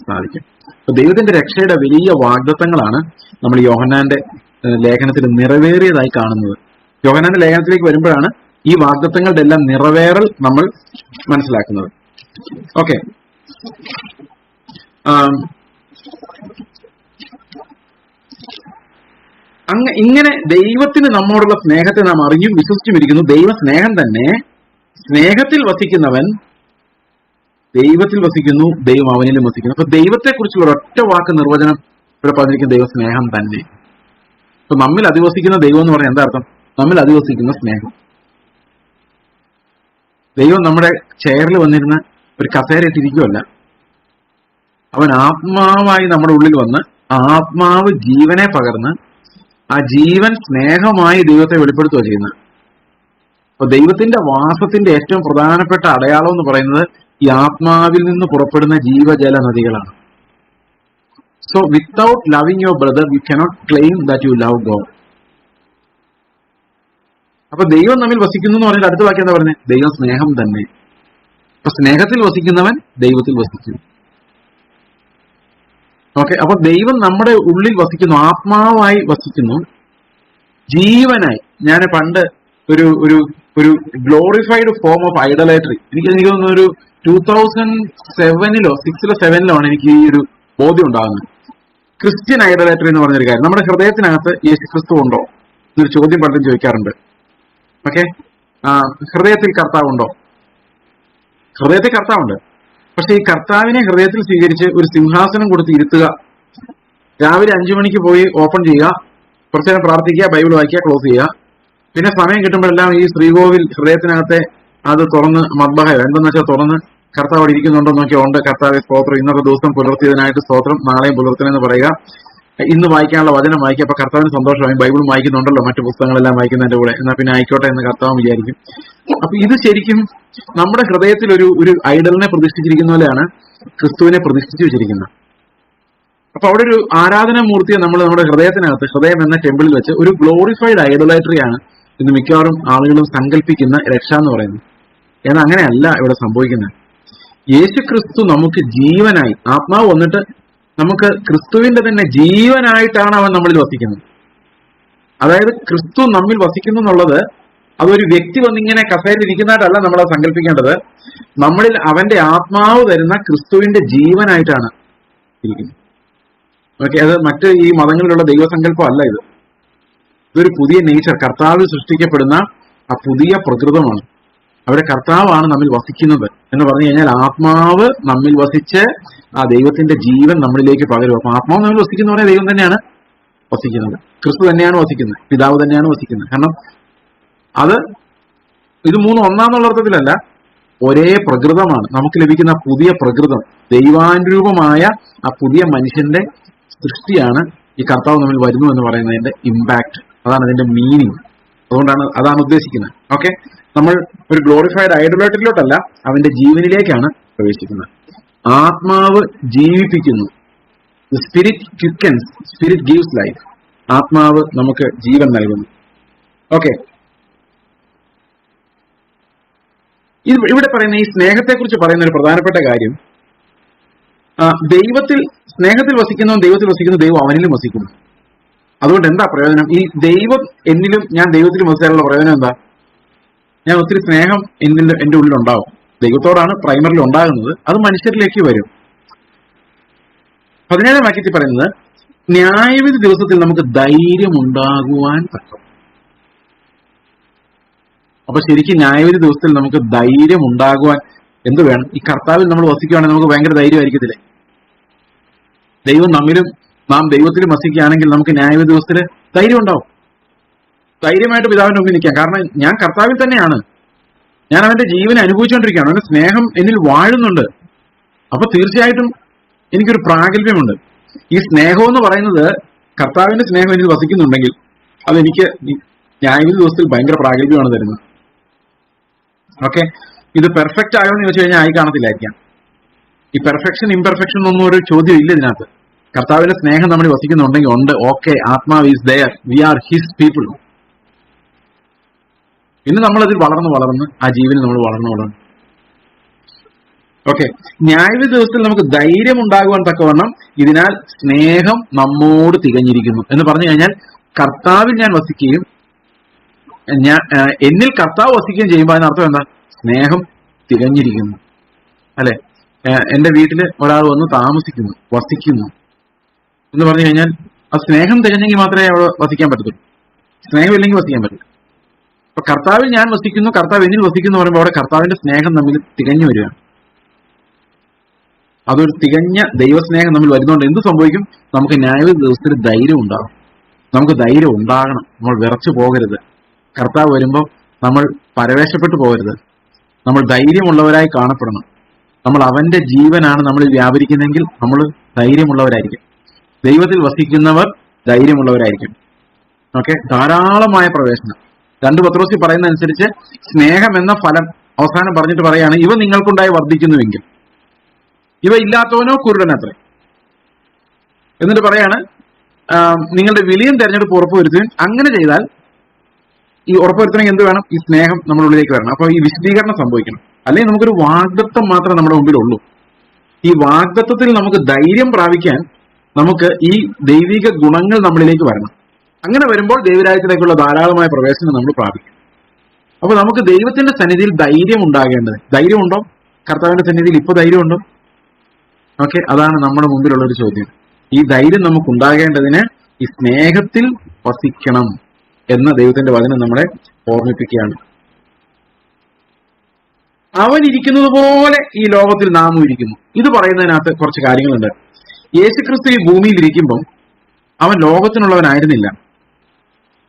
സാധിക്കും. അപ്പൊ ദൈവത്തിന്റെ രക്ഷയുടെ വലിയ വാഗ്ദത്തങ്ങളാണ് നമ്മൾ യോഹന്നാന്റെ ലേഖനത്തിൽ നിറവേറിയതായി കാണുന്നത്. യോഹന്നാന്റെ ലേഖനത്തിലേക്ക് വരുമ്പോഴാണ് ഈ വാഗ്ദത്തങ്ങളുടെ എല്ലാം നിറവേറൽ നമ്മൾ മനസ്സിലാക്കുന്നത്. ഓക്കെ, ഇങ്ങനെ ദൈവത്തിന് നമ്മോടുള്ള സ്നേഹത്തെ നാം അറിഞ്ഞും വിശ്വസിച്ചും ഇരിക്കുന്നു. ദൈവ സ്നേഹം തന്നെ, സ്നേഹത്തിൽ വസിക്കുന്നവൻ ദൈവത്തിൽ വസിക്കുന്നു, ദൈവം അവനിലും വസിക്കുന്നു. അപ്പൊ ദൈവത്തെ കുറിച്ചുള്ള ഒറ്റ വാക്ക് നിർവചനം ഇവിടെ പറഞ്ഞിരിക്കുന്ന ദൈവ സ്നേഹം തന്നെ. അപ്പൊ നമ്മിൽ അധിവസിക്കുന്ന ദൈവം എന്ന് പറഞ്ഞാൽ എന്താ അർത്ഥം? നമ്മിൽ അധിവസിക്കുന്ന സ്നേഹം. ദൈവം നമ്മുടെ ചെയറിൽ വന്നിരുന്ന ഒരു കസേരയിട്ടിരിക്കുമല്ല, അവൻ ആത്മാവായി നമ്മുടെ ഉള്ളിൽ വന്ന് ആത്മാവ് ജീവനെ പകർന്ന് ആ ജീവൻ സ്നേഹമായി ദൈവത്തെ വെളിപ്പെടുത്തുക ചെയ്യുന്നത്. അപ്പൊ ദൈവത്തിന്റെ വാസത്തിന്റെ ഏറ്റവും പ്രധാനപ്പെട്ട അടയാളം എന്ന് പറയുന്നത് ഈ ആത്മാവിൽ നിന്ന് പുറപ്പെടുന്ന ജീവജല നദികളാണ്. So without loving your brother you cannot claim that you love God. അപ്പൊ ദൈവം നമ്മിൽ വസിക്കുന്നു എന്ന് പറഞ്ഞിട്ട് അടുത്ത വാക്യം എന്താ പറയുന്നത്? ദൈവം സ്നേഹം തന്നെ. അപ്പൊ സ്നേഹത്തിൽ വസിക്കുന്നവൻ ദൈവത്തിൽ വസിക്കും. ഓക്കെ, അപ്പൊ ദൈവം നമ്മുടെ ഉള്ളിൽ വസിക്കുന്നു, ആത്മാവായി വസിക്കുന്നു, ജീവനായി. ഞാൻ പണ്ട് ഒരു ഒരു ഒരു ഗ്ലോറിഫൈഡ് ഫോം ഓഫ് ഐഡലേറ്ററി, എനിക്ക് തോന്നുന്നു ഒരു 2007-ലോ 2006-7-ലോ ആണ് എനിക്ക് ഈ ഒരു ബോധ്യം ഉണ്ടാകുന്നത്. ക്രിസ്ത്യൻ ഐഡലേറ്ററി എന്ന് പറഞ്ഞൊരു കാര്യം. നമ്മുടെ ഹൃദയത്തിനകത്ത് യേശു ക്രിസ്തു ഉണ്ടോ എന്നൊരു ചോദ്യം പലരും ചോദിക്കാറുണ്ട്. ഓക്കെ, ഹൃദയത്തിൽ കർത്താവുണ്ടോ? ഹൃദയത്തിൽ കർത്താവുണ്ട്. പക്ഷെ ഈ കർത്താവിനെ ഹൃദയത്തിൽ സ്വീകരിച്ച് ഒരു സിംഹാസനം കൊടുത്ത് ഇരുത്തുക, രാവിലെ 5 മണിക്ക് പോയി ഓപ്പൺ ചെയ്യുക, കുറച്ചു നേരം പ്രാർത്ഥിക്കുക, ബൈബിൾ വായിക്കുക, ക്ലോസ് ചെയ്യുക, പിന്നെ സമയം കിട്ടുമ്പോഴെല്ലാം ഈ ശ്രീകോവിൽ ഹൃദയത്തിനകത്തെ അത് തുറന്ന് മദ്ബഹയോ എന്തെന്ന് വെച്ചാൽ തുറന്ന് കർത്താവ് അവിടെ ഇരിക്കുന്നുണ്ടോ നോക്കിയാൽ ഉണ്ട്, കർത്താവെ സ്തോത്രം, ഇന്നത്തെ ദിവസം പുലർത്തിയതിനായിട്ട് സ്തോത്രം, നാളെയും പുലർത്തണമെന്ന് പറയുക, ഇന്ന് വായിക്കാനുള്ള വചനം വായിക്കുക. അപ്പൊ കർത്താവിന് സന്തോഷമായി, ബൈബിളും വായിക്കുന്നുണ്ടല്ലോ, മറ്റു പുസ്തകങ്ങളെല്ലാം വായിക്കുന്നതിന്റെ കൂടെ, എന്നാൽ പിന്നെ ആയിക്കോട്ടെ എന്ന് കർത്താവ് വിചാരിക്കും. അപ്പൊ ഇത് ശരിക്കും നമ്മുടെ ഹൃദയത്തിൽ ഒരു ഐഡലിനെ പ്രതിഷ്ഠിച്ചിരിക്കുന്ന പോലെയാണ് ക്രിസ്തുവിനെ പ്രതിഷ്ഠിച്ചു വെച്ചിരിക്കുന്നത്. അപ്പൊ അവിടെ ഒരു ആരാധനാമൂർത്തിയെ നമ്മൾ നമ്മുടെ ഹൃദയത്തിനകത്ത്, ഹൃദയം എന്ന ടെമ്പിളിൽ വെച്ച് ഒരു ഗ്ലോറിഫൈഡ് ഐഡോലാട്രിയാണ് ഇന്ന് മിക്കവാറും ആളുകളും സങ്കല്പിക്കുന്ന രക്ഷ എന്ന് പറയുന്നത്. എന്നാൽ അങ്ങനെയല്ല ഇവിടെ സംഭവിക്കുന്നത്. യേശു ക്രിസ്തു നമുക്ക് ജീവനായി, ആത്മാവ് വന്നിട്ട് നമുക്ക് ക്രിസ്തുവിന്റെ തന്നെ ജീവനായിട്ടാണ് അവൻ നമ്മളിൽ വസിക്കുന്നത്. അതായത് ക്രിസ്തു നമ്മിൽ വസിക്കുന്നു എന്നുള്ളത് അതൊരു വ്യക്തി വന്നിങ്ങനെ കസേരയിലിരിക്കുന്നതായിട്ടല്ല നമ്മളത് സങ്കല്പിക്കേണ്ടത്. നമ്മളിൽ അവന്റെ ആത്മാവ് തരുന്ന ക്രിസ്തുവിന്റെ ജീവനായിട്ടാണ് ഇരിക്കുന്നത്. ഓക്കെ, അത് മറ്റ് ഈ മതങ്ങളിലുള്ള ദൈവസങ്കല്പം അല്ല. ഇതൊരു പുതിയ നേച്ചർ, കർത്താവിൽ സൃഷ്ടിക്കപ്പെടുന്ന ആ പുതിയ പ്രകൃതമാണ്. അവിടെ കർത്താവാണ് നമ്മിൽ വസിക്കുന്നത് എന്ന് പറഞ്ഞു കഴിഞ്ഞാൽ ആത്മാവ് നമ്മിൽ വസിച്ച് ആ ദൈവത്തിന്റെ ജീവൻ നമ്മളിലേക്ക് പകരും. അപ്പൊ ആത്മാവ് നമ്മിൽ വസിക്കുന്ന പറഞ്ഞാൽ ദൈവം തന്നെയാണ് വസിക്കുന്നത്, ക്രിസ്തു തന്നെയാണ് വസിക്കുന്നത്, പിതാവ് തന്നെയാണ് വസിക്കുന്നത്. കാരണം ഇത് മൂന്നും ഒന്നാന്നുള്ള അർത്ഥത്തിലല്ല, ഒരേ പ്രകൃതമാണ് നമുക്ക് ലഭിക്കുന്ന പുതിയ പ്രകൃതം. ദൈവാനുരൂപമായ ആ പുതിയ മനുഷ്യന്റെ സൃഷ്ടിയാണ് ഈ കർത്താവ് നമ്മിൽ വരുന്നു എന്ന് പറയുന്നതിന്റെ ഇമ്പാക്ട്. അതാണ് അതിന്റെ മീനിങ്. അതാണ് ഉദ്ദേശിക്കുന്നത്. ഓക്കെ, നമ്മൾ ഒരു ഗ്ലോറിഫൈഡ് ഐഡോലാട്രിയിലോട്ടല്ല, അവന്റെ ജീവനിലേക്കാണ് പ്രവേശിക്കുന്നത്. ആത്മാവ് ജീവിപ്പിക്കുന്നു. Spirit quickens, spirit gives life. ആത്മാവ് നമുക്ക് ജീവൻ നൽകുന്നു. ഓക്കെ, ഇവിടെ പറയുന്ന ഈ സ്നേഹത്തെക്കുറിച്ച് പറയുന്ന ഒരു പ്രധാനപ്പെട്ട കാര്യം, സ്നേഹത്തിൽ വസിക്കുന്നവൻ ദൈവത്തിൽ വസിക്കുന്നു, ദൈവം അവനിലും വസിക്കുന്നു. അതുകൊണ്ട് എന്താ പ്രയോജനം? ഈ ദൈവം എന്നിലും ഞാൻ ദൈവത്തിലും വസിക്കാനുള്ള പ്രയോജനം എന്താ? ഞാൻ ഒത്തിരി സ്നേഹം എന്റെ ഉള്ളിൽ ഉണ്ടാവും. ദൈവത്തോടാണ് പ്രൈമറിൽ ഉണ്ടാകുന്നത്, അത് മനുഷ്യരിലേക്ക് വരും. 17-ാം വാക്യത്തിൽ പറയുന്നത്, ന്യായവിധി ദിവസത്തിൽ നമുക്ക് ധൈര്യം ഉണ്ടാകുവാൻ പറ്റും. അപ്പൊ ശരിക്കും ന്യായവിധി ദിവസത്തിൽ നമുക്ക് ധൈര്യം ഉണ്ടാകുവാൻ എന്ത് വേണം? ഈ കർത്താവിൽ നമ്മൾ വസിക്കുകയാണെങ്കിൽ നമുക്ക് ഭയങ്കര ധൈര്യമായിരിക്കത്തില്ലേ? ദൈവം നമ്മിലും നാം ദൈവത്തിലും വസിക്കുകയാണെങ്കിൽ നമുക്ക് ന്യായവിധി ദിവസത്തിൽ ധൈര്യം ഉണ്ടാവും. ധൈര്യമായിട്ട് പിതാവിന്റെ മുമ്പിൽ നിൽക്കാം. കാരണം ഞാൻ കർത്താവിൽ തന്നെയാണ്, ഞാൻ അവന്റെ ജീവനെ അനുഭവിച്ചുകൊണ്ടിരിക്കുകയാണ്, അവന്റെ സ്നേഹം എന്നിൽ വാഴുന്നുണ്ട്. അപ്പൊ തീർച്ചയായിട്ടും എനിക്കൊരു പ്രാഗൽഭ്യമുണ്ട്. ഈ സ്നേഹം എന്ന് പറയുന്നത്, കർത്താവിന്റെ സ്നേഹം എന്നിൽ വസിക്കുന്നുണ്ടെങ്കിൽ അതെനിക്ക് ന്യായവിധി ദിവസത്തിൽ ഭയങ്കര പ്രാഗൽഭ്യമാണ് തരുന്നത്. ഓക്കെ, ഇത് പെർഫെക്റ്റ് ആയോ എന്ന് ചോദിച്ചു കഴിഞ്ഞാൽ ആയി കാണത്തില്ലായിരിക്കാം. ഈ പെർഫെക്ഷൻ ഇംപെർഫെക്ഷൻ ഒന്നും ഒരു ചോദ്യം ഇല്ല ഇതിനകത്ത്. കർത്താവിന്റെ സ്നേഹം നമ്മൾ വസിക്കുന്നുണ്ടെങ്കിൽ ഉണ്ട്. ഓക്കെ, ആത്മാവ് is there, we are his people. ഇന്ന് നമ്മളതിൽ വളർന്ന് ആ ജീവന് നമ്മൾ വളർന്നു. ഓക്കെ, ന്യായവിധി ദിവസത്തിൽ നമുക്ക് ധൈര്യം ഉണ്ടാകുവാൻ തക്കവണ്ണം ഇതിനാൽ സ്നേഹം നമ്മോട് തികഞ്ഞിരിക്കുന്നു എന്ന് പറഞ്ഞു കഴിഞ്ഞാൽ, കർത്താവിൽ ഞാൻ വസിക്കുകയും എന്നിൽ കർത്താവ് വസിക്കുകയും ചെയ്യുമ്പോൾ അതിനർത്ഥം എന്താ? സ്നേഹം തികഞ്ഞിരിക്കുന്നു, അല്ലെ? എന്റെ വീട്ടില് ഒരാൾ വന്ന് താമസിക്കുന്നു, വസിക്കുന്നു എന്ന് പറഞ്ഞു കഴിഞ്ഞാൽ ആ സ്നേഹം തികഞ്ഞെങ്കിൽ മാത്രമേ അവിടെ വസിക്കാൻ പറ്റത്തുള്ളൂ. സ്നേഹമില്ലെങ്കിൽ വസിക്കാൻ പറ്റില്ല. അപ്പൊ കർത്താവിൽ ഞാൻ വസിക്കുന്നു, കർത്താവ് എന്നിൽ വസിക്കുന്നു പറയുമ്പോൾ അവിടെ കർത്താവിന്റെ സ്നേഹം നമ്മിൽ തികഞ്ഞു വരികയാണ്. അതൊരു തികഞ്ഞ ദൈവസ്നേഹം നമ്മൾ വരുന്നതുകൊണ്ട് എന്ത് സംഭവിക്കും? നമുക്ക് ന്യായവിധി ദിവസത്തിൽ ധൈര്യം ഉണ്ടാകും. നമുക്ക് ധൈര്യം ഉണ്ടാകണം. നമ്മൾ വിറച്ചു പോകരുത്. കർത്താവ് വരുമ്പോൾ നമ്മൾ പരവേശപ്പെട്ടു പോകരുത്. നമ്മൾ ധൈര്യമുള്ളവരായി കാണപ്പെടണം. നമ്മൾ അവന്റെ ജീവനാണ് നമ്മളിൽ വ്യാപരിക്കുന്നെങ്കിൽ നമ്മൾ ധൈര്യമുള്ളവരായിരിക്കും. ദൈവത്തിൽ വസിക്കുന്നവർ ധൈര്യമുള്ളവരായിരിക്കും. ഓക്കെ, ധാരാളമായ പ്രവേശനം. 2 പത്രോസിൽ പറയുന്നതനുസരിച്ച് സ്നേഹം എന്ന ഫലം അവസാനം പറഞ്ഞിട്ട് പറയാണ്, ഇവ നിങ്ങൾക്കുണ്ടായി വർദ്ധിക്കുന്നുവെങ്കിൽ. ഇവ ഇല്ലാത്തവനോ കുരുടനത്രേ. എന്നിട്ട് പറയാണ്, നിങ്ങളുടെ വിലയും തെരഞ്ഞെടുപ്പ് ഉറപ്പുവരുത്തുകയും. അങ്ങനെ ചെയ്താൽ ഈ ഉറപ്പുവരുത്തണമെങ്കിൽ എന്ത് വേണം? ഈ സ്നേഹം നമ്മുടെ ഉള്ളിലേക്ക് വരണം. അപ്പൊ ഈ വിശദീകരണം സംഭവിക്കണം. അല്ലെങ്കിൽ നമുക്കൊരു വാഗ്ദത്തം മാത്രമേ നമ്മുടെ മുമ്പിലുള്ളൂ. ഈ വാഗ്ദത്തത്തിൽ നമുക്ക് ധൈര്യം പ്രാപിക്കാൻ നമുക്ക് ഈ ദൈവിക ഗുണങ്ങൾ നമ്മളിലേക്ക് വരണം. അങ്ങനെ വരുമ്പോൾ ദൈവരാജ്യത്തിലേക്കുള്ള ധാരാളമായ പ്രവേശനം നമ്മൾ പ്രാപിക്കും. അപ്പൊ നമുക്ക് ദൈവത്തിന്റെ സന്നിധിയിൽ ധൈര്യം ഉണ്ടാകേണ്ടത്. ധൈര്യമുണ്ടോ? കർത്താവിന്റെ സന്നിധിയിൽ ഇപ്പൊ ധൈര്യമുണ്ടോ? ഓക്കെ, അതാണ് നമ്മുടെ മുമ്പിലുള്ള ഒരു ചോദ്യം. ഈ ധൈര്യം നമുക്ക് ഉണ്ടാകേണ്ടതിന് ഈ സ്നേഹത്തിൽ വസിക്കണം എന്ന ദൈവത്തിന്റെ വചനം നമ്മളെ ഓർമ്മിപ്പിക്കുകയാണ്. അവൻ ഇരിക്കുന്നത് പോലെ ഈ ലോകത്തിൽ നാമും ഇരിക്കുന്നു. ഇത് പറയുന്നതിനകത്ത് കുറച്ച് കാര്യങ്ങളുണ്ട്. യേശുക്രിസ്തു ഈ ഭൂമിയിൽ ഇരിക്കുമ്പം അവൻ ലോകത്തിനുള്ളവനായിരുന്നില്ല.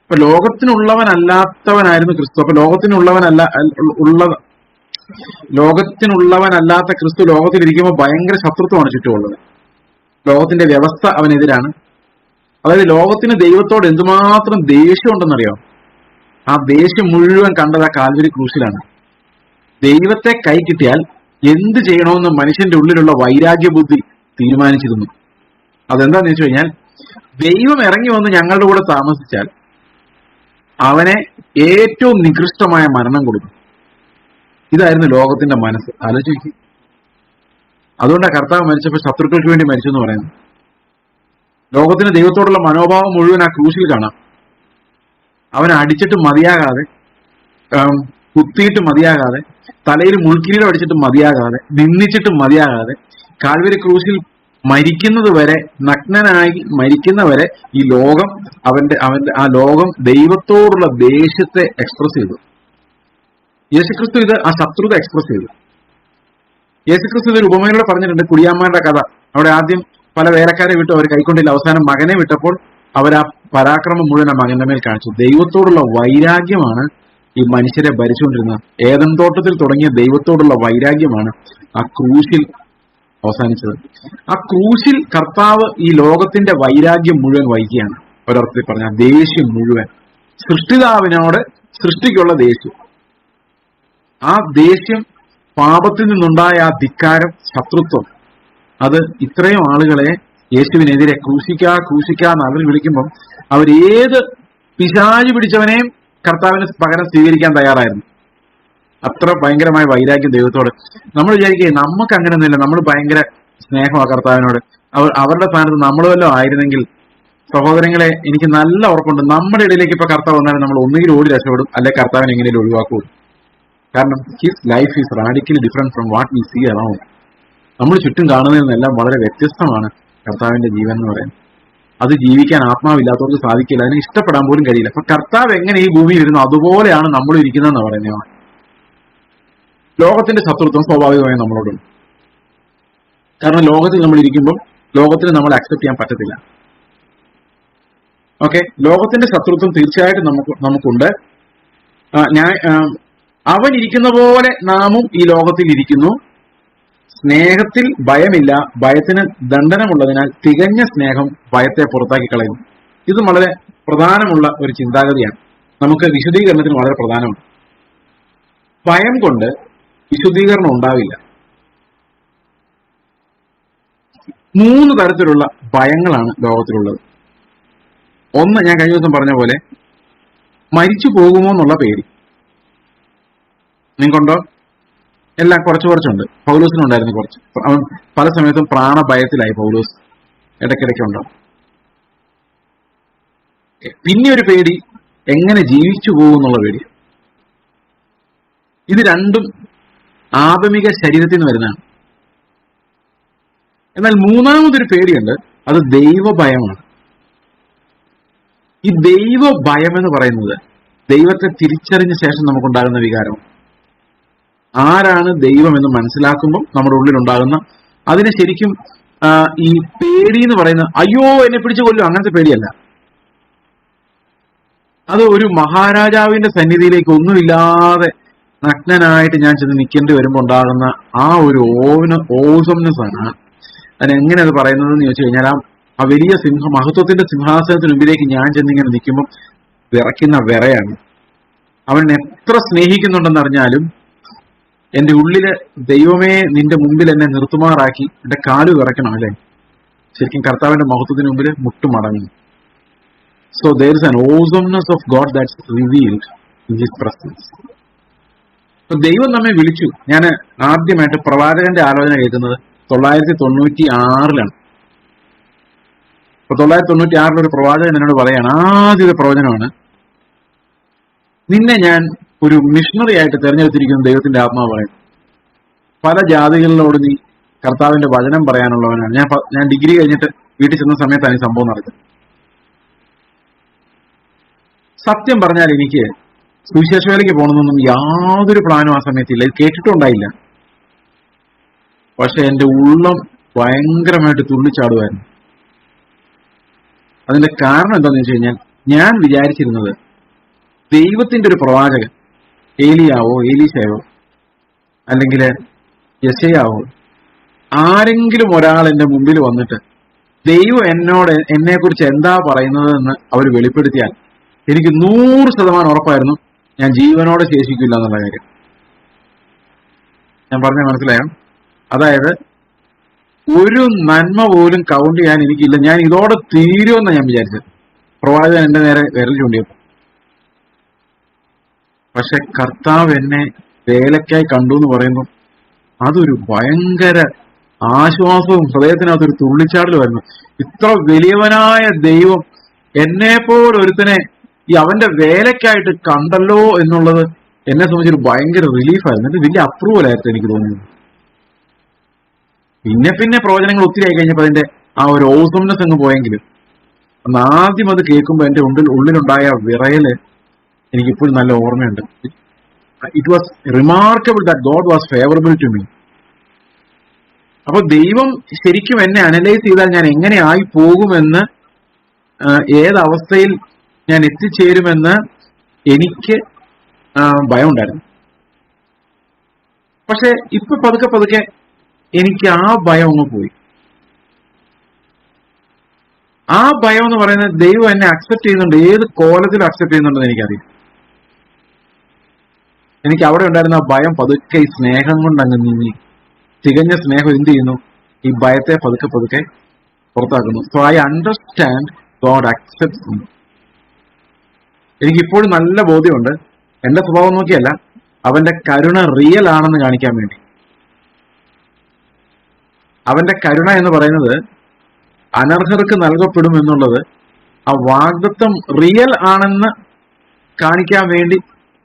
അപ്പൊ ലോകത്തിനുള്ളവനല്ലാത്തവനായിരുന്നു ക്രിസ്തു. അപ്പൊ ലോകത്തിനുള്ളവനല്ലാത്ത ക്രിസ്തു ലോകത്തിലിരിക്കുമ്പോൾ ഭയങ്കര ശത്രുത്വമാണ് ചുറ്റുമുള്ളത്. ലോകത്തിന്റെ വ്യവസ്ഥ അവനെതിരാണ്. അതായത് ലോകത്തിന് ദൈവത്തോട് എന്തുമാത്രം ദേഷ്യം ഉണ്ടെന്നറിയാം. ആ ദേഷ്യം മുഴുവൻ കണ്ടത് ആ കാൽവരി ക്രൂശിലാണ്. ദൈവത്തെ കൈ കിട്ടിയാൽ എന്ത് ചെയ്യണമെന്ന് മനുഷ്യന്റെ ഉള്ളിലുള്ള വൈരാഗ്യ ബുദ്ധി തീരുമാനിച്ചിരുന്നു. അതെന്താന്ന് വെച്ച് കഴിഞ്ഞാൽ, ദൈവം ഇറങ്ങി വന്ന് ഞങ്ങളുടെ കൂടെ താമസിച്ചാൽ അവനെ ഏറ്റവും നികൃഷ്ടമായ മരണം കൊടുക്കും. ഇതായിരുന്നു ലോകത്തിന്റെ മനസ്സ്. ആലോചിക്കും. അതുകൊണ്ടാണ് കർത്താവ് മരിച്ചപ്പോൾ ശത്രുക്കൾക്ക് വേണ്ടി മരിച്ചു എന്ന് പറയുന്നത്. ലോകത്തിന് ദൈവത്തോടുള്ള മനോഭാവം മുഴുവൻ ആ ക്രൂശിൽ കാണാം. അവനെ അടിച്ചിട്ട് മതിയാകാതെ, കുത്തിയിട്ട് മതിയാകാതെ, തലയിൽ മുൾക്കിരീടം അടിച്ചിട്ട് മതിയാകാതെ, നിന്ദിച്ചിട്ട് മതിയാകാതെ, കാൽവരി ക്രൂശിൽ മരിക്കുന്നത് വരെ, നഗ്നനായി മരിക്കുന്നവരെ ഈ ലോകം അവന്റെ ആ ലോകം ദൈവത്തോടുള്ള ദേഷ്യത്തെ എക്സ്പ്രസ് ചെയ്തു. യേശുക്രിസ്തു ഇത് ആ ശത്രുത എക്സ്പ്രസ് ചെയ്തു. യേശുക്രിസ്തു ഇതൊരു ഉപമയിലൂടെ പറഞ്ഞിട്ടുണ്ട്. കുടിയാന്മാരുടെ കഥ. അവിടെ ആദ്യം പല വേലക്കാരെ വിട്ടു, അവർ കൈക്കൊണ്ടില്ല. അവസാനം മകനെ വിട്ടപ്പോൾ അവർ ആ പരാക്രമം മുഴുവൻ ആ മകന്റെ മേൽ കാണിച്ചു. ദൈവത്തോടുള്ള വൈരാഗ്യമാണ് ഈ മനുഷ്യരെ ഭരിച്ചുകൊണ്ടിരുന്നത്. ഏദൻ തോട്ടത്തിൽ തുടങ്ങിയ ദൈവത്തോടുള്ള വൈരാഗ്യമാണ് ആ ക്രൂശിൽ അവസാനിച്ചത്. ആ ക്രൂശിൽ കർത്താവ് ഈ ലോകത്തിന്റെ വൈരാഗ്യം മുഴുവൻ വഹിക്കുകയാണ്. ഒരർത്ഥത്തിൽ പറഞ്ഞ ദേഷ്യം മുഴുവൻ, സൃഷ്ടിതാവിനോട് സൃഷ്ടിക്കുള്ള ദേഷ്യം. ആ ദേഷ്യം, പാപത്തിൽ നിന്നുണ്ടായ ആ ധിക്കാരം, ശത്രുത്വം, അത് ഇത്രയും ആളുകളെ യേശുവിനെതിരെ ക്രൂശിക്കാന്ന് അവർ വിളിക്കുമ്പം അവരേത് പിശാച് പിടിച്ചവനെയും കർത്താവിന് പകരം സ്വീകരിക്കാൻ തയ്യാറായിരുന്നു. അത്ര ഭയങ്കരമായ വൈരാഗ്യം ദൈവത്തോട്. നമ്മൾ വിചാരിക്കുക നമുക്ക് അങ്ങനെയൊന്നുമില്ല, നമ്മൾ ഭയങ്കര സ്നേഹമാണ് കർത്താവിനോട്. അവരുടെ സ്ഥാനത്ത് നമ്മൾ വല്ലതും ആയിരുന്നെങ്കിൽ, സഹോദരങ്ങളെ, എനിക്ക് നല്ല ഉറപ്പുണ്ട് നമ്മുടെ ഇടയിലേക്ക് ഇപ്പൊ കർത്താവ് വന്നാലും നമ്മൾ ഒന്നുകിൽ ഓടി രക്ഷപ്പെടും, അല്ലെ കർത്താവിനെ എങ്ങനെയും ഒഴിവാക്കുകയുള്ളൂ. കാരണം his life is radically different from what we see around. നമ്മൾ ചുറ്റും കാണുന്നതിൽ നിന്നെല്ലാം വളരെ വ്യത്യസ്തമാണ് കർത്താവിന്റെ ജീവൻ എന്ന് പറയുന്നത്. അത് ജീവിക്കാൻ ആത്മാവില്ലാത്തവർക്ക് സാധിക്കില്ല, അതിനെ ഇഷ്ടപ്പെടാൻ പോലും കഴിയില്ല. അപ്പൊ കർത്താവ് എങ്ങനെ ഈ ഭൂമിയിൽ ഇരുന്നു അതുപോലെയാണ് നമ്മൾ ഇരിക്കുന്നതെന്ന് പറയുന്നത്. ലോകത്തിന്റെ ശത്രുത്വം സ്വാഭാവികമായും നമ്മളോടുണ്ട്. കാരണം ലോകത്തിൽ നമ്മൾ ഇരിക്കുമ്പോൾ ലോകത്തിന് നമ്മൾ അക്സെപ്റ്റ് ചെയ്യാൻ പറ്റത്തില്ല. ഓക്കെ, ലോകത്തിന്റെ ശത്രുത്വം തീർച്ചയായിട്ടും നമുക്കുണ്ട്. അവൻ ഇരിക്കുന്ന പോലെ നാമും ഈ ലോകത്തിൽ ഇരിക്കുന്നു. സ്നേഹത്തിൽ ഭയമില്ല, ഭയത്തിന് ദണ്ഡനമുള്ളതിനാൽ തികഞ്ഞ സ്നേഹം ഭയത്തെ പുറത്താക്കി കളയുന്നു. ഇത് വളരെ പ്രധാനമുള്ള ഒരു ചിന്താഗതിയാണ്. നമുക്ക് വിശുദ്ധീകരണത്തിന് വളരെ പ്രധാനമാണ്. ഭയം കൊണ്ട് വിശുദ്ധീകരണം ഉണ്ടാവില്ല. 3 തരത്തിലുള്ള ഭയങ്ങളാണ് ലോകത്തിലുള്ളത്. ഒന്ന്, ഞാൻ കഴിഞ്ഞ ദിവസം പറഞ്ഞ പോലെ മരിച്ചു പോകുമോ എന്നുള്ള പേടി. നിങ്ങൾക്കുണ്ടോ? എല്ലാം കുറച്ചുണ്ട്. പൗലോസിനുണ്ടായിരുന്നു കുറച്ച്. അവൻ പല സമയത്തും പ്രാണഭയത്തിലായി പൗലോസ്, ഇടയ്ക്കിടയ്ക്കുണ്ടോ. പിന്നെ ഒരു പേടി എങ്ങനെ ജീവിച്ചു പോകും എന്നുള്ള പേടി. ഇത് രണ്ടും ആധുനിക ശരീരത്തിൽ നിന്ന് വരുന്നതാണ്. എന്നാൽ മൂന്നാമതൊരു പേടിയുണ്ട്, അത് ദൈവഭയമാണ്. ഈ ദൈവഭയം എന്ന് പറയുന്നത് ദൈവത്തെ തിരിച്ചറിഞ്ഞ ശേഷം നമുക്കുണ്ടാകുന്ന വികാരം. ആരാണ് ദൈവം എന്ന് മനസ്സിലാക്കുമ്പോൾ നമ്മുടെ ഉള്ളിലുണ്ടാകുന്ന, അതിനെ ശരിക്കും ഈ പേടി എന്ന് പറയുന്ന അയ്യോ എന്നെ പിടിച്ചു കൊല്ലും അങ്ങനത്തെ പേടിയല്ല. അത് ഒരു മഹാരാജാവിന്റെ സന്നിധിയിലേക്ക് ഒന്നുമില്ലാതെ നഗ്നനായിട്ട് ഞാൻ ചെന്ന് നിൽക്കേണ്ടി വരുമ്പോൾ ഉണ്ടാകുന്ന ആ ഒരു ഓസംനെസ് ആണ്. അതിനെങ്ങനെ അത് പറയുന്നത് എന്ന് ചോദിച്ചു കഴിഞ്ഞാൽ, ആ വലിയ മഹത്വത്തിന്റെ സിംഹാസനത്തിന് മുമ്പിലേക്ക് ഞാൻ ചെന്നിങ്ങനെ നിൽക്കുമ്പോൾ വിറയ്ക്കുന്ന വിറയാണ്. അവൻ എത്ര സ്നേഹിക്കുന്നുണ്ടെന്ന് അറിഞ്ഞാലും എന്റെ ഉള്ളില് ദൈവമേ നിന്റെ മുമ്പിൽ എന്നെ നിർത്തുമാറാക്കി എന്റെ കാല് വിറയ്ക്കണം, അല്ലെ? ശരിക്കും കർത്താവിന്റെ മഹത്വത്തിന് മുമ്പിൽ മുട്ടുമടങ്ങും. So there is an awesomeness of God that's revealed in his presence. അപ്പൊ ദൈവം നമ്മെ വിളിച്ചു. ഞാൻ ആദ്യമായിട്ട് പ്രവാചകന്റെ ആലോചന കേൾക്കുന്നത് 996 അപ്പൊ 996 ഒരു പ്രവാചകൻ എന്നോട് പറയാണ്, ആദ്യത്തെ പ്രവചനമാണ്, നിന്നെ ഞാൻ ഒരു മിഷണറി ആയിട്ട് തെരഞ്ഞെടുത്തിരിക്കുന്ന ദൈവത്തിന്റെ ആത്മാവ് പറയും. പല ജാതികളിലോട് നീ കർത്താവിന്റെ വചനം പറയാനുള്ളവനാണ്. ഞാൻ ഡിഗ്രി കഴിഞ്ഞിട്ട് വീട്ടിൽ ചെന്ന സമയത്താണ് ഈ സംഭവം നടക്കുന്നത്. സത്യം പറഞ്ഞാൽ എനിക്ക് സുവിശേഷ വേലയ്ക്ക് പോകണമെന്നൊന്നും യാതൊരു പ്ലാനും ആ സമയത്തില്ല. ഇത് കേട്ടിട്ടുണ്ടായില്ല. പക്ഷെ എന്റെ ഉള്ളം ഭയങ്കരമായിട്ട് തുള്ളിച്ചാടുമായിരുന്നു. അതിന്റെ കാരണം എന്താണെന്ന് വെച്ച് കഴിഞ്ഞാൽ, ഞാൻ വിചാരിച്ചിരുന്നത് ദൈവത്തിന്റെ ഒരു പ്രവാചകൻ, ഏലിയാവോ ഏലീശയോ അല്ലെങ്കിൽ യെശയ്യാവോ, ആരെങ്കിലും ഒരാൾ എന്റെ മുമ്പിൽ വന്നിട്ട് ദൈവം എന്നെ കുറിച്ച് എന്താ പറയുന്നത് എന്ന് അവർ വെളിപ്പെടുത്തിയാൽ എനിക്ക് 100% ഉറപ്പായിരുന്നു ഞാൻ ജീവനോടെ ശേഷിക്കില്ല എന്നുള്ള കാര്യം. ഞാൻ പറഞ്ഞ മനസ്സിലായോ? അതായത് ഒരു നന്മ പോലും കൗണ്ട് ചെയ്യാൻ എനിക്കില്ല, ഞാൻ ഇതോടെ തീരുമെന്ന് ഞാൻ വിചാരിച്ചത്, പ്രവാചകൻ എന്റെ നേരെ വിരൽ ചൂണ്ടിയപ്പോൾ. പക്ഷെ കർത്താവ് എന്നെ വേലക്കായി കണ്ടു എന്ന് പറയുമ്പോൾ അതൊരു ഭയങ്കര ആശ്വാസവും ഹൃദയത്തിനകത്തൊരു തുള്ളിച്ചാടലുമായിരുന്നു. ഇത്ര വലിയവനായ ദൈവം എന്നെപ്പോലെ ഒരുത്തനെ ഈ അവന്റെ വേലക്കായിട്ട് കണ്ടല്ലോ എന്നുള്ളത് എന്നെ സംബന്ധിച്ചൊരു ഭയങ്കര റിലീഫായിരുന്നു. എന്നിട്ട് വലിയ അപ്രൂവലായിരുന്നു എനിക്ക് തോന്നുന്നത്. പിന്നെ പ്രവചനങ്ങൾ ഒത്തിരി ആയി കഴിഞ്ഞപ്പോൾ അതിന്റെ ആ ഒരു ഓസംനെസ് അങ്ങ് പോയെങ്കിലും അന്ന് ആദ്യം അത് കേൾക്കുമ്പോൾ എന്റെ ഉള്ളിലുണ്ടായ വിറയല് എനിക്കിപ്പോഴും നല്ല ഓർമ്മയുണ്ട്. It was remarkable that God was favourable to me. അപ്പൊ ദൈവം ശരിക്കും എന്നെ അനലൈസ് ചെയ്താൽ ഞാൻ എങ്ങനെ ആയി പോകുമെന്ന്, ഏതവസ്ഥയിൽ ഞാൻ എത്തിച്ചേരുമെന്ന് എനിക്ക് ഭയം ഉണ്ടായിരുന്നു. പക്ഷെ ഇപ്പൊ പതുക്കെ എനിക്ക് ആ ഭയം അങ്ങ് പോയി. ആ ഭയം എന്ന് പറയുന്നത് ദൈവം എന്നെ അക്സെപ്റ്റ് ചെയ്യുന്നുണ്ട്, ഏത് കോലത്തിൽ അക്സെപ്റ്റ് ചെയ്യുന്നുണ്ടെന്ന് എനിക്കറിയാം. എനിക്ക് അവിടെ ഉണ്ടായിരുന്ന ആ ഭയം പതുക്കെ ഈ സ്നേഹം കൊണ്ട് അങ്ങ് നീങ്ങി. തികഞ്ഞ സ്നേഹം എന്ത് ചെയ്യുന്നു? ഈ ഭയത്തെ പതുക്കെ പുറത്താക്കുന്നു. So I understand God accepts me. എനിക്കിപ്പോഴും നല്ല ബോധ്യമുണ്ട്, എന്റെ സ്വഭാവം നോക്കിയല്ല, അവന്റെ കരുണ റിയൽ ആണെന്ന് കാണിക്കാൻ വേണ്ടി. അവന്റെ കരുണ എന്ന് പറയുന്നത് അനർഹർക്ക് നൽകപ്പെടും എന്നുള്ളത്, ആ വാഗ്ദത്തം റിയൽ ആണെന്ന് കാണിക്കാൻ വേണ്ടി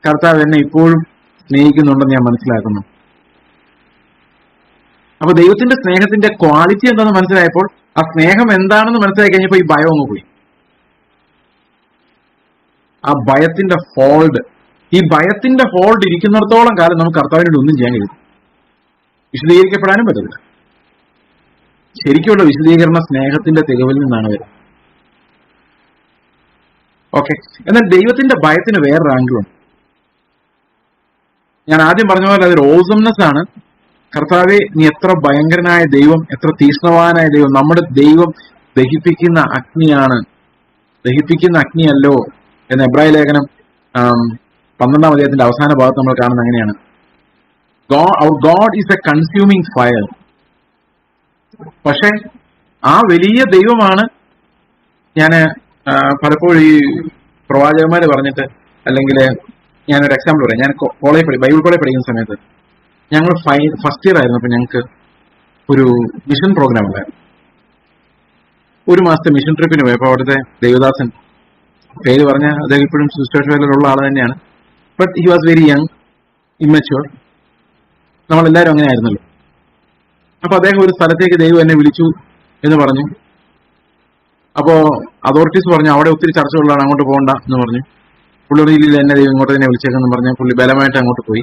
കർത്താവ് എന്നെ ഇപ്പോഴും സ്നേഹിക്കുന്നുണ്ടെന്ന് ഞാൻ മനസ്സിലാക്കുന്നു. അപ്പൊ ദൈവത്തിന്റെ സ്നേഹത്തിന്റെ ക്വാളിറ്റി എന്താണെന്ന് മനസ്സിലായപ്പോൾ, ആ സ്നേഹം എന്താണെന്ന് മനസ്സിലാക്കി കഴിഞ്ഞപ്പോൾ ഈ ഭയം അങ്ങ് പോയി. ആ ഭയത്തിന്റെ ഹോൾഡ് ഇരിക്കുന്നിടത്തോളം കാലം നമുക്ക് കർത്താവിനോട് ഒന്നും ചെയ്യാൻ കഴിയും, വിശദീകരിക്കപ്പെടാനും പറ്റില്ല. ശരിക്കുള്ള വിശദീകരണ സ്നേഹത്തിന്റെ തികവിൽ നിന്നാണ് വരുന്നത്. ഓക്കെ, എന്നാൽ ദൈവത്തിന്റെ ഭയത്തിന് വേറൊരു ആംഗിളുണ്ട്. ഞാൻ ആദ്യം പറഞ്ഞ പോലെ അതൊരു ഓസംനെസ് ആണ്. കർത്താവെ, നീ എത്ര ഭയങ്കരനായ ദൈവം, എത്ര തീക്ഷ്ണവാനായ ദൈവം. നമ്മുടെ ദൈവം ദഹിപ്പിക്കുന്ന അഗ്നിയാണ്, ദഹിപ്പിക്കുന്ന അഗ്നിയല്ലോ എന്ന് എബ്രായ ലേഖനം 12-ാം അധ്യായത്തിന്റെ അവസാന ഭാഗത്ത് നമ്മൾ കാണുന്നത് അങ്ങനെയാണ്. Our God is a consuming fire. പക്ഷെ ആ വലിയ ദൈവമാണ്. ഞാൻ പലപ്പോഴും ഈ പ്രവാചകന്മാര് പറഞ്ഞിട്ട്, അല്ലെങ്കിൽ ഞാനൊരു എക്സാമ്പിൾ പറയാം. ഞാൻ ബൈബിൾ കോളേജ് പഠിക്കുന്ന സമയത്ത് ഞങ്ങൾ ഫസ്റ്റ് ഇയർ ആയിരുന്നു. അപ്പൊ ഞങ്ങൾക്ക് ഒരു മിഷൻ പ്രോഗ്രാം ഉണ്ടായിരുന്നു. 1 മാസത്തെ മിഷൻ ട്രിപ്പിന് പോയി. അപ്പൊ അവിടുത്തെ ദേവദാസൻ, പേര് പറഞ്ഞ അദ്ദേഹം ഇപ്പോഴും സുവിശേഷവേലയിലുള്ള ആൾ തന്നെയാണ്, but he was very young, immature. നമ്മളെല്ലാവരും അങ്ങനെ ആയിരുന്നല്ലോ. അപ്പൊ അദ്ദേഹം ഒരു സ്ഥലത്തേക്ക് ദൈവം എന്നെ വിളിച്ചു എന്ന് പറഞ്ഞു. അപ്പോ അതോറിറ്റീസ് പറഞ്ഞു അവിടെ ഒത്തിരി ചർച്ചകളാണ്, അങ്ങോട്ട് പോകണ്ട എന്ന് പറഞ്ഞു. പുള്ളി രീതിയിൽ എന്നെ ദൈവം ഇങ്ങോട്ട് തന്നെ വിളിച്ചേക്കെന്ന് പറഞ്ഞ് പുള്ളി ബലമായിട്ട് അങ്ങോട്ട് പോയി.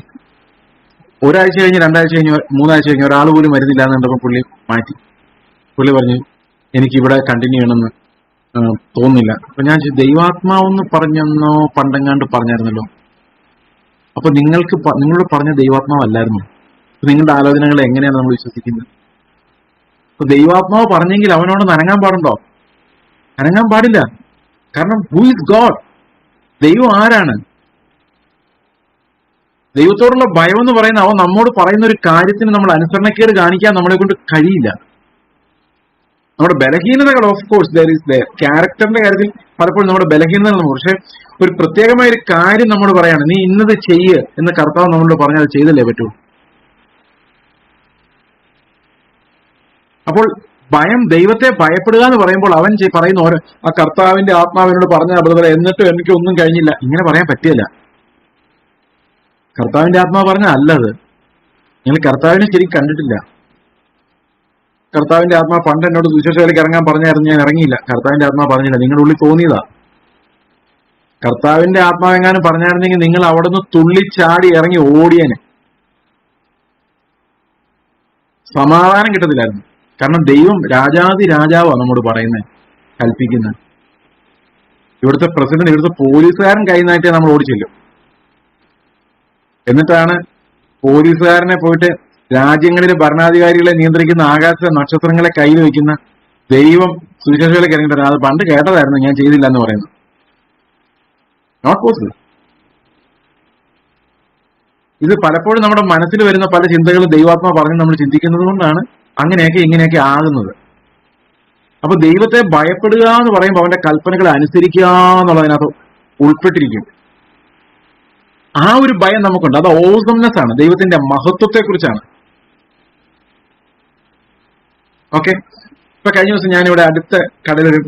1 ആഴ്ച കഴിഞ്ഞ്, 2 ആഴ്ച കഴിഞ്ഞ്, 3 ആഴ്ച കഴിഞ്ഞ് ഒരാൾ പോലും വരുന്നില്ല എന്ന് കണ്ടപ്പോൾ പുള്ളി മാറ്റി. പുള്ളി പറഞ്ഞു എനിക്ക് ഇവിടെ കണ്ടിന്യൂ ചെയ്യണമെന്ന് തോന്നുന്നില്ല. അപ്പൊ ഞാൻ ദൈവാത്മാവെന്ന് പറഞ്ഞെന്നോ പണ്ടെങ്ങാണ്ട് പറഞ്ഞായിരുന്നല്ലോ. അപ്പൊ നിങ്ങളോട് പറഞ്ഞ ദൈവാത്മാവല്ലായിരുന്നു. നിങ്ങളുടെ ആലോചനകൾ എങ്ങനെയാണ് നമ്മൾ വിശ്വസിക്കുന്നത്? അപ്പൊ ദൈവാത്മാവ് പറഞ്ഞെങ്കിൽ അവനോട് അനങ്ങാൻ പാടുണ്ടോ? അനങ്ങാൻ പാടില്ല. കാരണം ഹൂ ഇസ് ഗോഡ്? ദൈവം ആരാണ്? ദൈവത്തോടുള്ള ഭയം എന്ന് പറയുന്ന അവൻ നമ്മോട് പറയുന്ന ഒരു കാര്യത്തിന് നമ്മൾ അനുസരണക്കേട് കാണിക്കാൻ നമ്മളെ കൊണ്ട് കഴിയില്ല. നമ്മുടെ ബലഹീനതകൾ of course there is there. ക്യാരക്ടറിന്റെ കാര്യത്തിൽ പലപ്പോഴും നമ്മുടെ ബലഹീനതകൾ നമ്മൾ, പക്ഷെ ഒരു പ്രത്യേകമായ ഒരു കാര്യം നമ്മൾ പറയാണ്, നീ ഇന്നത് ചെയ്യ് എന്ന് കർത്താവ് നമ്മളോട് പറഞ്ഞാൽ അത് ചെയ്തല്ലേ പറ്റൂ. അപ്പോൾ ഭയം, ദൈവത്തെ ഭയപ്പെടുക എന്ന് പറയുമ്പോൾ അവൻ പറയുന്ന ഓരോ ആ കർത്താവിന്റെ ആത്മാവിനോട് പറഞ്ഞ ബ്രദറെ എന്നിട്ടും എനിക്ക് ഒന്നും കഴിഞ്ഞില്ല, ഇങ്ങനെ പറയാൻ പറ്റില്ല. കർത്താവിന്റെ ആത്മാവ് പറഞ്ഞ അല്ലത്. നിങ്ങൾ കർത്താവിനെ ശരിക്കും കണ്ടിട്ടില്ല. കർത്താവിന്റെ ആത്മാ പണ്ട് എന്നോട് സുവിശേഷത്തിലേക്ക് ഇറങ്ങാൻ പറഞ്ഞായിരുന്നു, ഞാൻ ഇറങ്ങിയില്ല. കർത്താവിന്റെ ആത്മാ പറഞ്ഞില്ല, നിങ്ങളുടെ ഉള്ളിൽ തോന്നിയതാ. കർത്താവിന്റെ ആത്മാവെങ്ങാനും പറഞ്ഞായിരുന്നെങ്കിൽ നിങ്ങൾ അവിടെ നിന്ന് തുള്ളിച്ചാടി ഇറങ്ങി ഓടിയന്. സമാധാനം കിട്ടത്തില്ലായിരുന്നു. കാരണം ദൈവം രാജാതി രാജാവാണ് നമ്മോട് പറയുന്നത്, കൽപ്പിക്കുന്നത്. ഇവിടുത്തെ പ്രസിഡന്റ്, ഇവിടുത്തെ പോലീസുകാരൻ കൈനായിട്ടേ നമ്മൾ ഓടിച്ചില്ലും. എന്നിട്ടാണ് പോലീസുകാരനെ പോയിട്ട് രാജ്യങ്ങളിലെ ഭരണാധികാരികളെ നിയന്ത്രിക്കുന്ന ആകാശ നക്ഷത്രങ്ങളെ കയ്യിൽ വയ്ക്കുന്ന ദൈവം സുവിശേഷകളെ ഇറങ്ങിയിട്ട് അത് പണ്ട് കേട്ടതായിരുന്നു, ഞാൻ ചെയ്തില്ല എന്ന് പറയുന്നു. Not possible. ഇത് പലപ്പോഴും നമ്മുടെ മനസ്സിൽ വരുന്ന പല ചിന്തകളും ദൈവാത്മാ പറഞ്ഞ് നമ്മൾ ചിന്തിക്കുന്നത് കൊണ്ടാണ് അങ്ങനെയൊക്കെ ഇങ്ങനെയൊക്കെ ആകുന്നത്. അപ്പൊ ദൈവത്തെ ഭയപ്പെടുക എന്ന് പറയുമ്പോൾ അവന്റെ കൽപ്പനകളെ അനുസരിക്കുക എന്നുള്ളതിനകത്ത് ഉൾപ്പെട്ടിരിക്കും. ആ ഒരു ഭയം നമുക്കുണ്ട്. അത് ഓസംനെസ് ആണ്, ദൈവത്തിന്റെ മഹത്വത്തെ കുറിച്ചാണ്. ഓക്കെ. ഇപ്പൊ കഴിഞ്ഞ ദിവസം ഞാനിവിടെ അടുത്ത കടയിലൊരു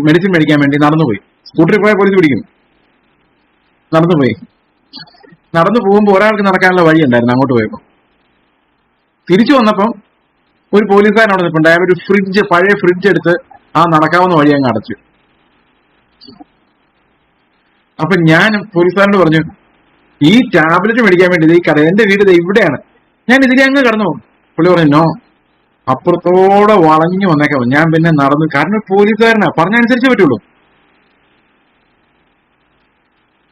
മെഡിസിൻ മേടിക്കാൻ വേണ്ടി നടന്നുപോയി. സ്കൂട്ടറിൽ പോയാൽ പോലീസ് പിടിക്കും. നടന്നു പോകുമ്പോൾ ഒരാൾക്ക് നടക്കാനുള്ള വഴി ഉണ്ടായിരുന്നു. അങ്ങോട്ട് പോയപ്പോൾ തിരിച്ചു വന്നപ്പം ഒരു പോലീസുകാരൻ അവിടെ നിൽപ്പുണ്ട്. അയാൾ ഒരു പഴയ ഫ്രിഡ്ജ് എടുത്ത് ആ നടക്കാവുന്ന വഴി അങ്ങ് അടച്ചു. അപ്പൊ ഞാൻ പോലീസുകാരനോട് പറഞ്ഞു, ഈ ടാബ്ലറ്റ് മേടിക്കാൻ വേണ്ടി ഈ കട, എന്റെ വീട് ഇവിടെയാണ്, ഞാൻ ഇതിലെ അങ്ങ് കടന്നു പോകും. പുള്ളി പറഞ്ഞു, നോ, അപ്പുറത്തോടെ വളഞ്ഞു വന്നേക്കാം. ഞാൻ പിന്നെ നടന്നു, കാരണം പോലീസുകാരനാ, പറഞ്ഞനുസരിച്ചേ പറ്റുള്ളൂ.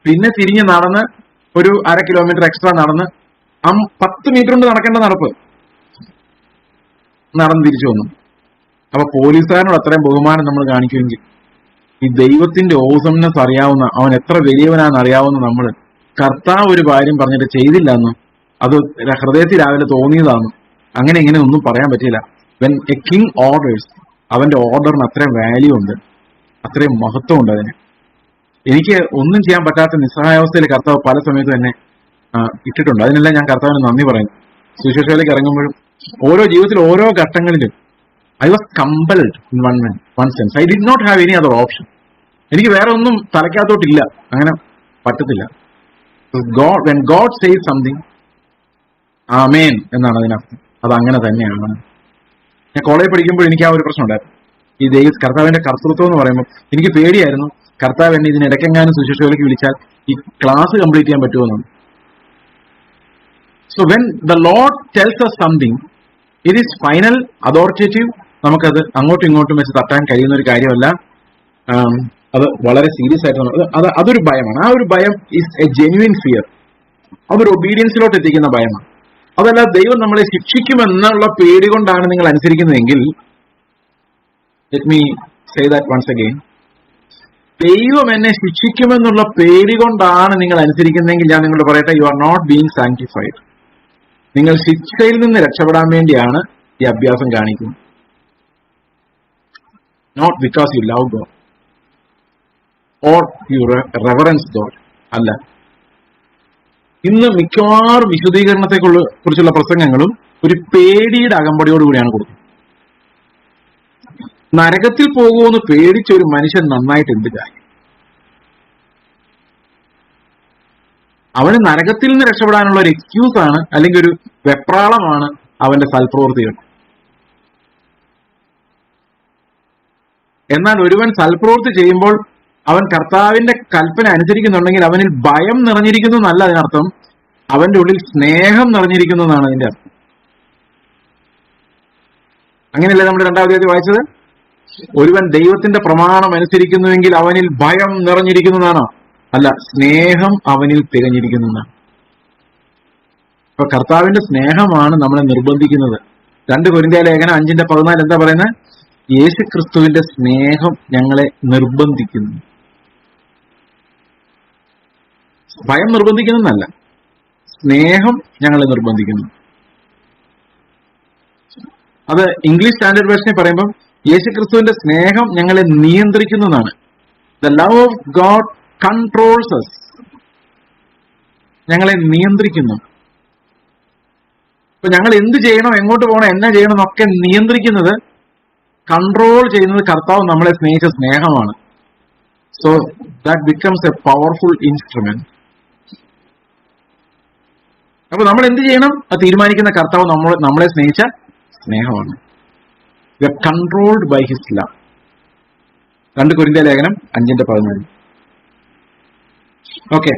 പിന്നെ തിരിഞ്ഞ് നടന്ന് ഒരു 1/2 കിലോമീറ്റർ എക്സ്ട്രാ നടന്ന് 10 മീറ്റർ കൊണ്ട് നടക്കേണ്ട നടപ്പ് നടന്ന് തിരിച്ചു വന്നു. അപ്പൊ പോലീസുകാരനോട് അത്രയും ബഹുമാനം നമ്മൾ കാണിക്കുമെങ്കിൽ ഈ ദൈവത്തിന്റെ ഓസംനെസ് അറിയാവുന്ന, അവൻ എത്ര വലിയവനാണെന്ന് അറിയാവുന്ന നമ്മൾ, കർത്താവ് ഒരു കാര്യം പറഞ്ഞിട്ട് ചെയ്തില്ല എന്ന്, അത് ഹൃദയത്തിൽ രാവിലെ തോന്നിയതാണ്, അങ്ങനെ ഇങ്ങനെ ഒന്നും പറയാൻ പറ്റില്ല. വെൻ എ കിങ് ഓർഡേഴ്സ്, അവന്റെ ഓർഡറിന് അത്രയും വാല്യൂ ഉണ്ട്, അത്രയും മഹത്വം ഉണ്ട് അതിന്. എനിക്ക് ഒന്നും ചെയ്യാൻ പറ്റാത്ത നിസ്സഹായാവസ്ഥയിൽ കർത്താവ് പല സമയത്തും എന്നെ ഇട്ടിട്ടുണ്ട്. അതിനെല്ലാം ഞാൻ കർത്താവിന് നന്ദി പറയുന്നു. സുവിശേഷത്തിലേക്ക് ഇറങ്ങുമ്പോഴും ഓരോ ജീവിതത്തിൽ ഓരോ ഘട്ടങ്ങളിലും I was compelled in one sense. I did not have any other option. എനിക്ക് വേറെ ഒന്നും തലയ്ക്കകത്തോട്ടില്ല, അങ്ങനെ പറ്റത്തില്ല. വെൻ ഗോഡ് സേസ് സംതിങ്, ആമേൻ എന്നാണ് അതിനർത്ഥം. അത് അങ്ങനെ തന്നെയാണ്. ഞാൻ കോളേജിൽ പഠിക്കുമ്പോൾ എനിക്ക് ആ ഒരു പ്രശ്നം ഉണ്ടായിരുന്നു. ഈ കർത്താവിന്റെ കർത്തൃത്വം എന്ന് പറയുമ്പോൾ എനിക്ക് പേടിയായിരുന്നു, കർത്താവ് എന്നെ ഇതിനിടയ്ക്കെങ്ങാനും സുശേഷയിലേക്ക് വിളിച്ചാൽ ഈ ക്ലാസ് കംപ്ലീറ്റ് ചെയ്യാൻ പറ്റുമെന്നാണ്. So when the Lord tells us something, it is final, authoritative. നമുക്കത് അങ്ങോട്ടും ഇങ്ങോട്ടും വെച്ച് തട്ടാൻ കഴിയുന്ന ഒരു കാര്യമല്ല. അത് വളരെ സീരിയസ് ആയിട്ട് അതൊരു ഭയമാണ്. ആ ഒരു ഭയം ഈസ് എ ജെന്യുവിൻ ഫിയർ. അതൊരു ഒബീഡിയൻസിലോട്ട് എത്തിക്കുന്ന ഭയമാണ്. അതല്ല ദൈവം നമ്മളെ ശിക്ഷിക്കുമെന്നുള്ള പേടി കൊണ്ടാണ് നിങ്ങൾ അനുസരിക്കുന്നതെങ്കിൽ, let me say that once again, ദൈവം എന്നെ ശിക്ഷിക്കുമെന്നുള്ള പേടി കൊണ്ടാണ് നിങ്ങൾ അനുസരിക്കുന്നതെങ്കിൽ ഞാൻ നിങ്ങളോട് പറയട്ടെ, you are not being sanctified. നിങ്ങൾ ശിക്ഷയിൽ നിന്ന് രക്ഷപ്പെടാൻ വേണ്ടിയാണ് ഈ അഭ്യാസം കാണിക്കുന്നത്. Not because you love God or you reverence God. അല്ല. ഇന്ന് മിക്കവാറും വിശുദ്ധീകരണത്തെ കുറിച്ചുള്ള പ്രസംഗങ്ങളും ഒരു പേടിയുടെ അകമ്പടിയോടുകൂടിയാണ് കൊടുക്കുന്നത്. നരകത്തിൽ പോകുമെന്ന് പേടിച്ച ഒരു മനുഷ്യൻ നന്നായിട്ട് എന്ത് കാര്യം? അവന് നരകത്തിൽ നിന്ന് രക്ഷപ്പെടാനുള്ള ഒരു എക്സ്ക്യൂസ് ആണ്, അല്ലെങ്കിൽ ഒരു വെപ്രാളമാണ് അവന്റെ സൽപ്രവൃത്തികൾ. എന്നാൽ ഒരുവൻ സൽപ്രവൃത്തി ചെയ്യുമ്പോൾ അവൻ കർത്താവിന്റെ കൽപ്പന അനുസരിക്കുന്നുണ്ടെങ്കിൽ അവനിൽ ഭയം നിറഞ്ഞിരിക്കുന്നു എന്നല്ല അതിനർത്ഥം, അവന്റെ ഉള്ളിൽ സ്നേഹം നിറഞ്ഞിരിക്കുന്നു എന്നാണ് അതിന്റെ അർത്ഥം. അങ്ങനെയല്ലേ നമ്മൾ 2-ാം അധ്യായത്തിൽ വായിച്ചത്? ഒരുവൻ ദൈവത്തിന്റെ പ്രമാണം അനുസരിക്കുന്നുവെങ്കിൽ അവനിൽ ഭയം നിറഞ്ഞിരിക്കുന്നതാണോ? അല്ല, സ്നേഹം അവനിൽ തികഞ്ഞിരിക്കുന്നതാണ്. അപ്പൊ കർത്താവിന്റെ സ്നേഹമാണ് നമ്മളെ നിർബന്ധിക്കുന്നത്. 2 കൊരിന്ത്യർ ലേഖനം 5:14 എന്താ പറയുന്നത്? യേശു ക്രിസ്തുവിന്റെ സ്നേഹം ഞങ്ങളെ നിർബന്ധിക്കുന്നു. ഭയം നിർബന്ധിക്കുന്നല്ല, സ്നേഹം ഞങ്ങളെ നിർബന്ധിക്കുന്നു. അത് ഇംഗ്ലീഷ് സ്റ്റാൻഡേർഡ് വേർഷനിൽ പറയുമ്പോൾ യേശു ക്രിസ്തുവിന്റെ സ്നേഹം ഞങ്ങളെ നിയന്ത്രിക്കുന്നതാണ്. The love of God controls us. ഞങ്ങളെ നിയന്ത്രിക്കുന്നു. ഇപ്പൊ ഞങ്ങൾ എന്ത് ചെയ്യണം, എങ്ങോട്ട് പോകണം, എന്നാ ചെയ്യണം എന്നൊക്കെ നിയന്ത്രിക്കുന്നത്, കൺട്രോൾ ചെയ്യുന്നത് കർത്താവ് നമ്മളെ സ്നേഹിച്ച സ്നേഹമാണ്. So that becomes A powerful instrument. അപ്പൊ നമ്മൾ എന്ത് ചെയ്യണം അത് തീരുമാനിക്കുന്ന കർത്താവ് നമ്മളെ സ്നേഹിച്ച സ്നേഹമാണ്. We are controlled by his love. 2 കൊരിന്ത്യർ ലേഖനം 5:14. ഓക്കെ,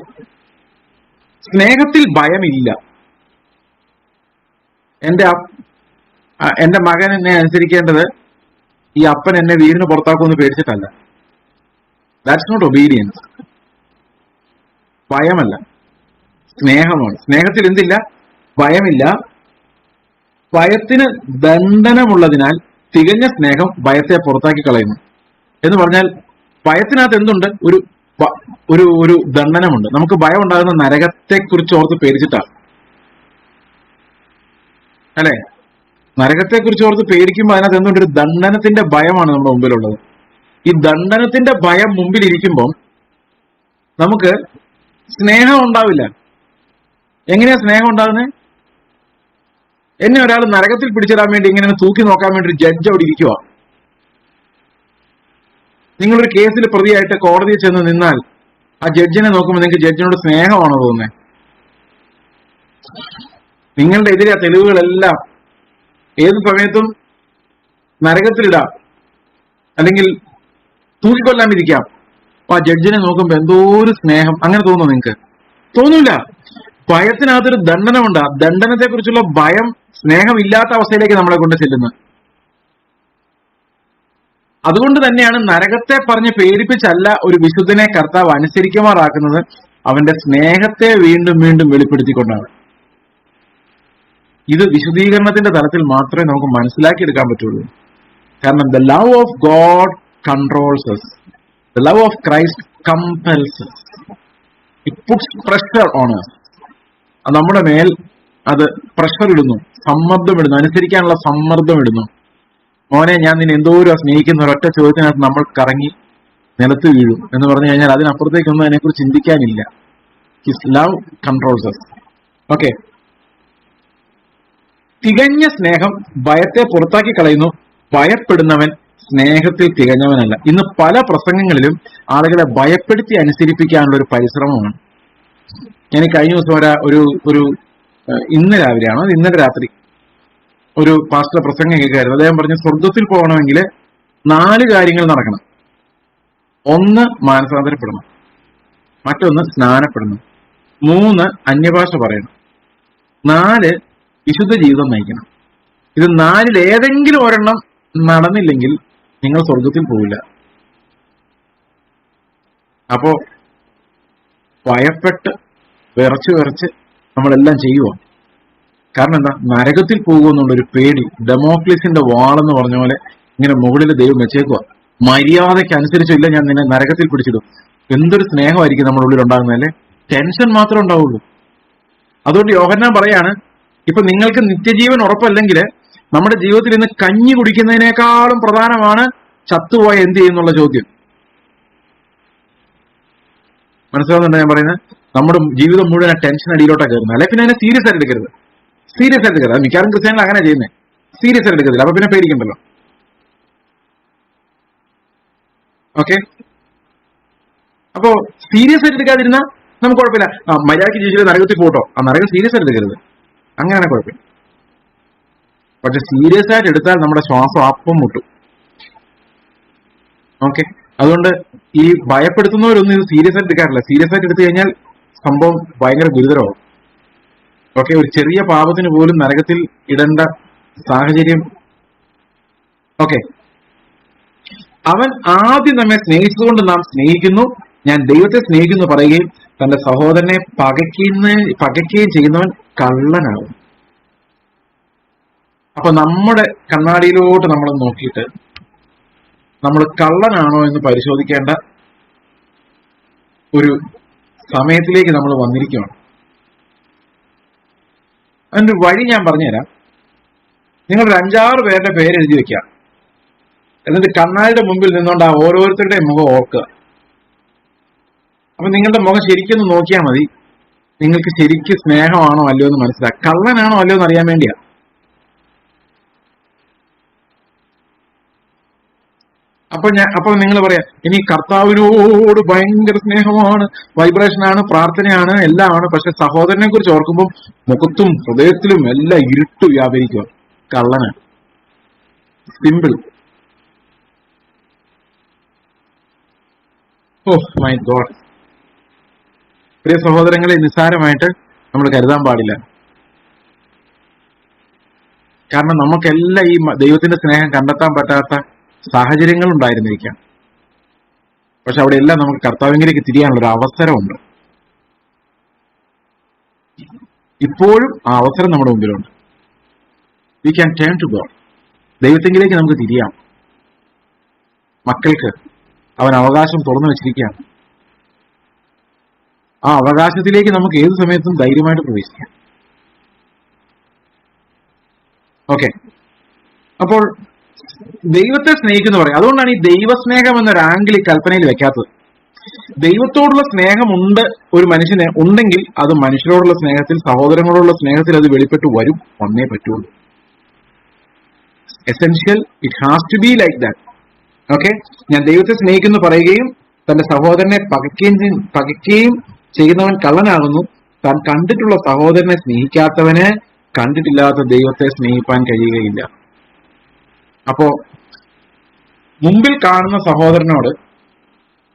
സ്നേഹത്തിൽ ഭയമില്ല. എന്റെ മകൻ എന്നെ അനുസരിക്കേണ്ടത് ഈ അപ്പൻ എന്നെ വീടിന് പുറത്താക്കുമെന്ന് പേടിച്ചിട്ടല്ല. That's not obedience. ഭയമല്ല, സ്നേഹമാണ്. സ്നേഹത്തിൽ എന്തില്ല? ഭയമില്ല. ഭയത്തിന് ദണ്ഡനമുള്ളതിനാൽ തികഞ്ഞ സ്നേഹം ഭയത്തെ പുറത്താക്കി കളയുന്നു. എന്ന് പറഞ്ഞാൽ ഭയത്തിനകത്ത് എന്തുണ്ട്? ഒരു ദണ്ഡനമുണ്ട്. നമുക്ക് ഭയം ഉണ്ടാകുന്ന നരകത്തെ കുറിച്ച് ഓർത്ത് പേടിച്ചിട്ടാണ്, അല്ലെ? നരകത്തെ കുറിച്ച് ഓർത്ത് പേടിക്കുമ്പോൾ അതിനകത്ത് എന്തുണ്ട്? ഒരു ദണ്ഡനത്തിന്റെ ഭയമാണ് നമ്മുടെ മുമ്പിലുള്ളത്. ഈ ദണ്ഡനത്തിന്റെ ഭയം മുമ്പിലിരിക്കുമ്പോൾ നമുക്ക് സ്നേഹം ഉണ്ടാവില്ല. എങ്ങനെയാ സ്നേഹം ഉണ്ടാകുന്നത്? എന്നെ ഒരാൾ നരകത്തിൽ പിടിച്ചിടാൻ വേണ്ടി ഇങ്ങനെ തൂക്കി നോക്കാൻ വേണ്ടി ഒരു ജഡ്ജ് അവിടെ ഇരിക്കുക. നിങ്ങളൊരു കേസിൽ പ്രതിയായിട്ട് കോടതിയിൽ ചെന്ന് നിന്നാൽ ആ ജഡ്ജിനെ നോക്കുമ്പോൾ നിങ്ങൾക്ക് ജഡ്ജിനോട് സ്നേഹമാണോ തോന്നുന്നത്? നിങ്ങളുടെ എതിരെ ആ തെളിവുകളെല്ലാം ഏത് സമയത്തും നരകത്തിലിടാം, അല്ലെങ്കിൽ തൂക്കിക്കൊല്ലാൻ ഇരിക്കാം. ആ ജഡ്ജിനെ നോക്കുമ്പോ എന്തോ ഒരു സ്നേഹം, അങ്ങനെ തോന്നുന്നു നിങ്ങൾക്ക്? തോന്നൂല. ഭയത്തിനകത്തൊരു ദണ്ഡനമുണ്ട്. ആ ദണ്ഡനത്തെ കുറിച്ചുള്ള ഭയം സ്നേഹമില്ലാത്ത അവസ്ഥയിലേക്ക് നമ്മളെ കൊണ്ട് ചെല്ലുന്നത്. അതുകൊണ്ട് തന്നെയാണ് നരകത്തെ പറഞ്ഞ് പേടിപ്പിച്ചല്ല ഒരു വിശുദ്ധനെ കർത്താവ് അനുസരിക്കുമാറാക്കുന്നത്, അവന്റെ സ്നേഹത്തെ വീണ്ടും വീണ്ടും വെളിപ്പെടുത്തിക്കൊണ്ടാണ്. ഇത് വിശുദ്ധീകരണത്തിന്റെ തലത്തിൽ മാത്രമേ നമുക്ക് മനസ്സിലാക്കിയെടുക്കാൻ പറ്റുള്ളൂ. കാരണം the love of God controls us. The love of Christ compels us. It puts pressure on us. അത് നമ്മുടെ മേൽ അത് പ്രഷർ ഇടുന്നു, സമ്മർദ്ദം ഇടുന്നു, അനുസരിക്കാനുള്ള സമ്മർദ്ദം ഇടുന്നു. മോനെ, ഞാൻ നിന്നെ എന്തോരം സ്നേഹിക്കുന്ന ഒരൊറ്റ ചോദ്യത്തിനകത്ത് നമ്മൾ കറങ്ങി നിലത്ത് വീഴും എന്ന് പറഞ്ഞു കഴിഞ്ഞാൽ അതിനപ്പുറത്തേക്കൊന്നും അതിനെക്കുറിച്ച് ചിന്തിക്കാനില്ല. His love controls us. Okay, തികഞ്ഞ സ്നേഹം ഭയത്തെ പുറത്താക്കി കളയുന്നു. ഭയപ്പെടുന്നവൻ സ്നേഹത്തിൽ തികഞ്ഞവനല്ല. ഇന്ന് പല പ്രസംഗങ്ങളിലും ആളുകളെ ഭയപ്പെടുത്തി അനുസരിപ്പിക്കാനുള്ള ഒരു പരിശ്രമമാണ്. ഞാൻ ഈ കഴിഞ്ഞ ദിവസം ഒരു ഇന്ന് രാവിലെയാണോ ഇന്നലെ രാത്രി ഒരു പാസ്റ്റർ പ്രസംഗം കേൾക്കായിരുന്നു. അദ്ദേഹം പറഞ്ഞു, സ്വർഗത്തിൽ പോകണമെങ്കിൽ 4 കാര്യങ്ങൾ നടക്കണം. 1 മാനസാന്തരപ്പെടണം, മറ്റൊന്ന് സ്നാനപ്പെടണം, 3 അന്യഭാഷ പറയണം, 4 വിശുദ്ധ ജീവിതം നയിക്കണം. ഇത് 4-ൽ ഏതെങ്കിലും ഒരെണ്ണം നടന്നില്ലെങ്കിൽ നിങ്ങൾ സ്വർഗത്തിൽ പോവില്ല. അപ്പോ ഭയപ്പെട്ട് വിറച്ച് നമ്മളെല്ലാം ചെയ്യുമോ? കാരണം എന്താ? നരകത്തിൽ പോകുമെന്നുള്ളൊരു പേടി. ഡെമോക്ലിസിന്റെ വാളെന്ന് പറഞ്ഞ പോലെ ഇങ്ങനെ മുകളിൽ ദൈവം വെച്ചേക്കുക. മര്യാദയ്ക്ക് അനുസരിച്ചില്ല, ഞാൻ നിന്നെ നരകത്തിൽ പിടിച്ചിടും. എന്തൊരു സ്നേഹമായിരിക്കും നമ്മുടെ ഉള്ളിൽ ഉണ്ടാകുന്നതല്ലേ? ടെൻഷൻ മാത്രമേ ഉണ്ടാവുള്ളൂ. അതുകൊണ്ട് യോഹന്നാൻ പറയാണ്, ഇപ്പൊ നിങ്ങൾക്ക് നിത്യജീവൻ ഉറപ്പല്ലെങ്കിൽ നമ്മുടെ ജീവിതത്തിൽ ഇന്ന് കഞ്ഞി കുടിക്കുന്നതിനേക്കാളും പ്രധാനമാണ് ചത്തുപോയ എന്ത് ചെയ്യുന്നുള്ള ചോദ്യം. മനസ്സിലാവുന്നുണ്ടോ ഞാൻ പറയുന്നത്? നമ്മുടെ ജീവിതം മുഴുവൻ ടെൻഷൻ അടിയിലോട്ടാണ് കയറുന്നത്. അല്ലെ പിന്നെ അതിനെ സീരിയസ് ആയിട്ട് എടുക്കരുത്. അത് മിക്കവാറും ക്രിസ്ത്യാനികൾ അങ്ങനെ ചെയ്യുന്നത്. സീരിയസ് ആയിട്ട് എടുക്കത്തില്ല. അപ്പൊ പിന്നെ പേടിക്കണ്ടല്ലോ. ഓക്കെ, അപ്പോ സീരിയസ് ആയിട്ട് എടുക്കാതിരുന്ന നമുക്ക് കുഴപ്പമില്ല. മര്യാദയ്ക്ക് ജീവിച്ചിട്ട് നരകത്തിൽ പോട്ടോ. ആ നരകം സീരിയസ് ആയിട്ട് എടുക്കരുത്, അങ്ങനെയാണ് കുഴപ്പമില്ല. പക്ഷെ സീരിയസ് ആയിട്ട് എടുത്താൽ നമ്മുടെ ശ്വാസം അപ്പം മുട്ടും. ഓക്കെ, അതുകൊണ്ട് ഈ ഭയപ്പെടുത്തുന്നവരൊന്നും ഇത് സീരിയസ് ആയിട്ട് എടുക്കാറില്ല. സീരിയസ് ആയിട്ട് എടുത്തു കഴിഞ്ഞാൽ സംഭവം ഭയങ്കര ഗുരുതരമാവും. ഓക്കെ, ഒരു ചെറിയ പാപത്തിന് പോലും നരകത്തിൽ ഇടേണ്ട സാഹചര്യം. ഓക്കെ, അവൻ ആദ്യം നമ്മെ സ്നേഹിച്ചതുകൊണ്ട് നാം സ്നേഹിക്കുന്നു. ഞാൻ ദൈവത്തെ സ്നേഹിക്കുന്നു പറയുകയും തന്റെ സഹോദരനെ പകയ്ക്കുകയും ചെയ്യുന്നവൻ കള്ളനാകും. അപ്പൊ നമ്മുടെ കണ്ണാടിയിലോട്ട് നമ്മൾ നോക്കിയിട്ട് നമ്മൾ കള്ളനാണോ എന്ന് പരിശോധിക്കേണ്ട ഒരു സമയത്തിലേക്ക് നമ്മൾ വന്നിരിക്കുകയാണ്. അതിന്റെ വഴി ഞാൻ പറഞ്ഞുതരാം. നിങ്ങളൊരു 5-6 പേരുടെ പേര് എഴുതി വെക്കുക. എന്നിട്ട് കണ്ണാടിയുടെ മുമ്പിൽ നിന്നുകൊണ്ട് ആ ഓരോരുത്തരുടെയും മുഖം ഓർക്കുക. അപ്പൊ നിങ്ങളുടെ മുഖം ശരിക്കൊന്ന് നോക്കിയാൽ മതി. നിങ്ങൾക്ക് ശരിക്കും സ്നേഹമാണോ അല്ലയോ എന്ന് മനസ്സിലാക്കാം. കള്ളനാണോ അല്ലയോ എന്ന് അറിയാൻ വേണ്ടിയാ. അപ്പൊ നിങ്ങൾ പറയാം, ഇനി കർത്താവിനോട് ഭയങ്കര സ്നേഹമാണ്, വൈബ്രേഷനാണ്, പ്രാർത്ഥനയാണ്, എല്ലാം ആണ്. പക്ഷെ സഹോദരനെ കുറിച്ച് ഓർക്കുമ്പോൾ മുഖത്തും ഹൃദയത്തിലും എല്ലാം ഇരുട്ട് വ്യാപരിക്കുക. കള്ളനാണ്. സിമ്പിൾ. Oh my God. പ്രിയ സഹോദരങ്ങളെ, നിസ്സാരമായിട്ട് നമ്മൾ കരുതാൻ പാടില്ല. കാരണം നമുക്കെല്ലാം ഈ ദൈവത്തിന്റെ സ്നേഹം കണ്ടെത്താൻ പറ്റാത്ത സാഹചര്യങ്ങൾ ഉണ്ടായിരുന്നിരിക്കാം. പക്ഷെ അവിടെ എല്ലാം നമുക്ക് കർത്താവിലേക്ക് തിരിയാനുള്ള ഒരു അവസരമുണ്ട്. ഇപ്പോഴും ആ അവസരം നമ്മുടെ മുമ്പിലുണ്ട്. We can turn to God. ദൈവത്തിലേക്ക് നമുക്ക് തിരിയാം. മക്കൾക്ക് അവൻ അവകാശം തുറന്നു വെച്ചിരിക്കുകയാണ്. ആ അവകാശത്തിലേക്ക് നമുക്ക് ഏത് സമയത്തും ധൈര്യമായിട്ട് പ്രവേശിക്കാം. ഓക്കെ, അപ്പോൾ ദൈവത്തെ സ്നേഹിക്കുന്ന പറയും. അതുകൊണ്ടാണ് ഈ ദൈവസ്നേഹം എന്നൊരു ആംഗിൾ ഈ കൽപ്പനയിൽ വെക്കാത്തത്. ദൈവത്തോടുള്ള സ്നേഹമുണ്ട് ഒരു മനുഷ്യന് ഉണ്ടെങ്കിൽ അത് മനുഷ്യരോടുള്ള സ്നേഹത്തിൽ, സഹോദരങ്ങളോടുള്ള സ്നേഹത്തിൽ അത് വെളിപ്പെട്ട് വരും, വന്നേ പറ്റുള്ളൂ. Essential, it has to be like that. Okay, ഞാൻ ദൈവത്തെ സ്നേഹിക്കുന്നു പറയുകയും തന്റെ സഹോദരനെ പകയ്ക്കുകയും ചെയ്യുന്നവൻ കള്ളനാകുന്നു. താൻ കണ്ടിട്ടുള്ള സഹോദരനെ സ്നേഹിക്കാത്തവന് കണ്ടിട്ടില്ലാത്ത ദൈവത്തെ സ്നേഹിപ്പാൻ കഴിയുകയില്ല. അപ്പോ മുമ്പിൽ കാണുന്ന സഹോദരനോട്,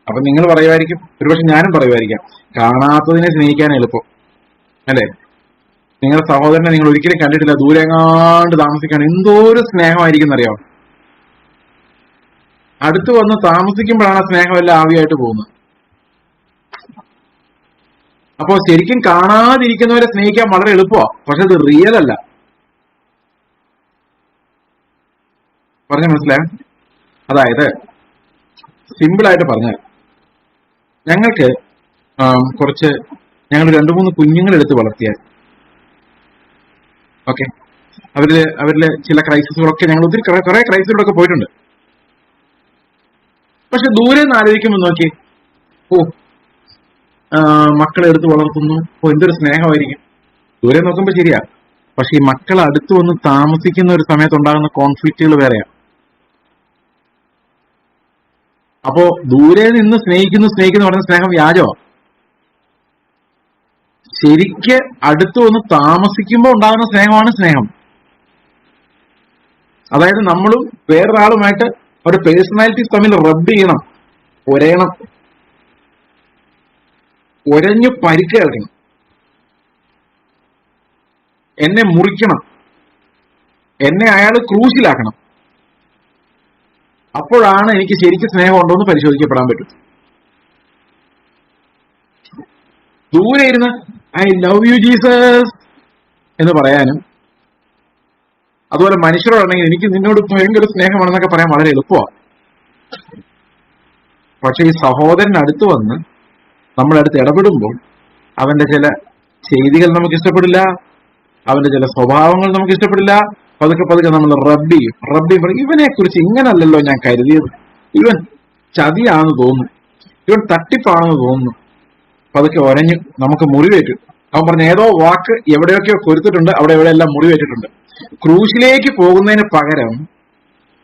അപ്പൊ നിങ്ങൾ പറയുമായിരിക്കും, ഒരുപക്ഷെ ഞാനും പറയുമായിരിക്കാം, കാണാത്തതിനെ സ്നേഹിക്കാൻ എളുപ്പം അല്ലെ? നിങ്ങളുടെ സഹോദരനെ നിങ്ങൾ ഒരിക്കലും കണ്ടിട്ടില്ല, ദൂരെങ്ങാണ്ട് താമസിക്കാണ്, എന്തോ ഒരു സ്നേഹമായിരിക്കും എന്നറിയാം. അടുത്ത് വന്ന് താമസിക്കുമ്പോഴാണ് ആ സ്നേഹമെല്ലാം ആവിയായിട്ട് പോകുന്നത്. അപ്പോ ശരിക്കും കാണാതിരിക്കുന്നവരെ സ്നേഹിക്കാൻ വളരെ എളുപ്പമാണ്, പക്ഷെ അത് റിയൽ അല്ല. പറഞ്ഞ മനസ്സിലായോ? അതായത് സിമ്പിൾ ആയിട്ട് പറഞ്ഞാൽ, ഞങ്ങൾക്ക് ഞങ്ങൾ 2-3 കുഞ്ഞുങ്ങളെടുത്ത് വളർത്തിയാൽ, ഓക്കെ, അവരിലെ ചില ക്രൈസിസുകളൊക്കെ ഞങ്ങൾ കുറെ ക്രൈസിസിലൊക്കെ പോയിട്ടുണ്ട്. പക്ഷെ ദൂരെ നിന്ന് ആലോചിക്കുമ്പോൾ നോക്കി, മക്കളെ എടുത്ത് വളർത്തുന്നു, എന്തൊരു സ്നേഹമായിരിക്കും. ദൂരെ നോക്കുമ്പോൾ ശരിയാ, പക്ഷെ ഈ മക്കൾ അടുത്ത് വന്ന് താമസിക്കുന്ന ഒരു സമയത്തുണ്ടാകുന്ന കോൺഫ്ലിക്റ്റുകൾ വേറെയാ. അപ്പോ ദൂരെ നിന്ന് സ്നേഹിക്കുന്നു പറഞ്ഞ സ്നേഹം വ്യാജമാണ്. ശരിക്ക് അടുത്ത് വന്ന് താമസിക്കുമ്പോൾ ഉണ്ടാകുന്ന സ്നേഹമാണ് സ്നേഹം. അതായത് നമ്മളും വേറൊരാളുമായിട്ട് ഒരു പേഴ്സണാലിറ്റീസ് തമ്മിൽ റബ്ബ് ചെയ്യണം, ഒരഞ്ഞു പരിക്ക് കേൾക്കണം, എന്നെ മുറിക്കണം, എന്നെ അയാൾ ക്രൂശിലാക്കണം. അപ്പോഴാണ് എനിക്ക് ശരിക്കും സ്നേഹം ഉണ്ടോ എന്ന് പരിശോധിക്കപ്പെടാൻ പറ്റും. ദൂരെ ഇരുന്ന് ഐ ലവ് യു ജീസസ് എന്ന് പറയാനും, അതുപോലെ മനുഷ്യരോടാണെങ്കിൽ എനിക്ക് നിന്നോട് ഭയങ്കര സ്നേഹമാണെന്നൊക്കെ പറയാൻ വളരെ എളുപ്പമാണ്. പക്ഷെ ഈ സഹോദരൻ അടുത്ത് വന്ന് നമ്മളടുത്ത് ഇടപെടുമ്പോൾ അവന്റെ ചില ചെയ്തികൾ നമുക്ക് ഇഷ്ടപ്പെടില്ല, അവന്റെ ചില സ്വഭാവങ്ങൾ നമുക്ക് ഇഷ്ടപ്പെടില്ല. പതുക്കെ നമ്മൾ റബ്ബ് ചെയ്യും. ഇവനെ കുറിച്ച് ഇങ്ങനല്ലല്ലോ ഞാൻ കരുതിയത്, ഇവൻ ചതിയാണെന്ന് തോന്നുന്നു, ഇവൻ തട്ടിപ്പാണെന്ന് തോന്നുന്നു. പതുക്കെ ഒരഞ്ഞു നമുക്ക് മുറിവേറ്റു. അവൻ പറഞ്ഞ ഏതോ വാക്ക് എവിടെയൊക്കെയോ കൊരുത്തിട്ടുണ്ട്, അവിടെ എവിടെയെല്ലാം മുറിവേറ്റിട്ടുണ്ട്. ക്രൂശിലേക്ക് പോകുന്നതിന് പകരം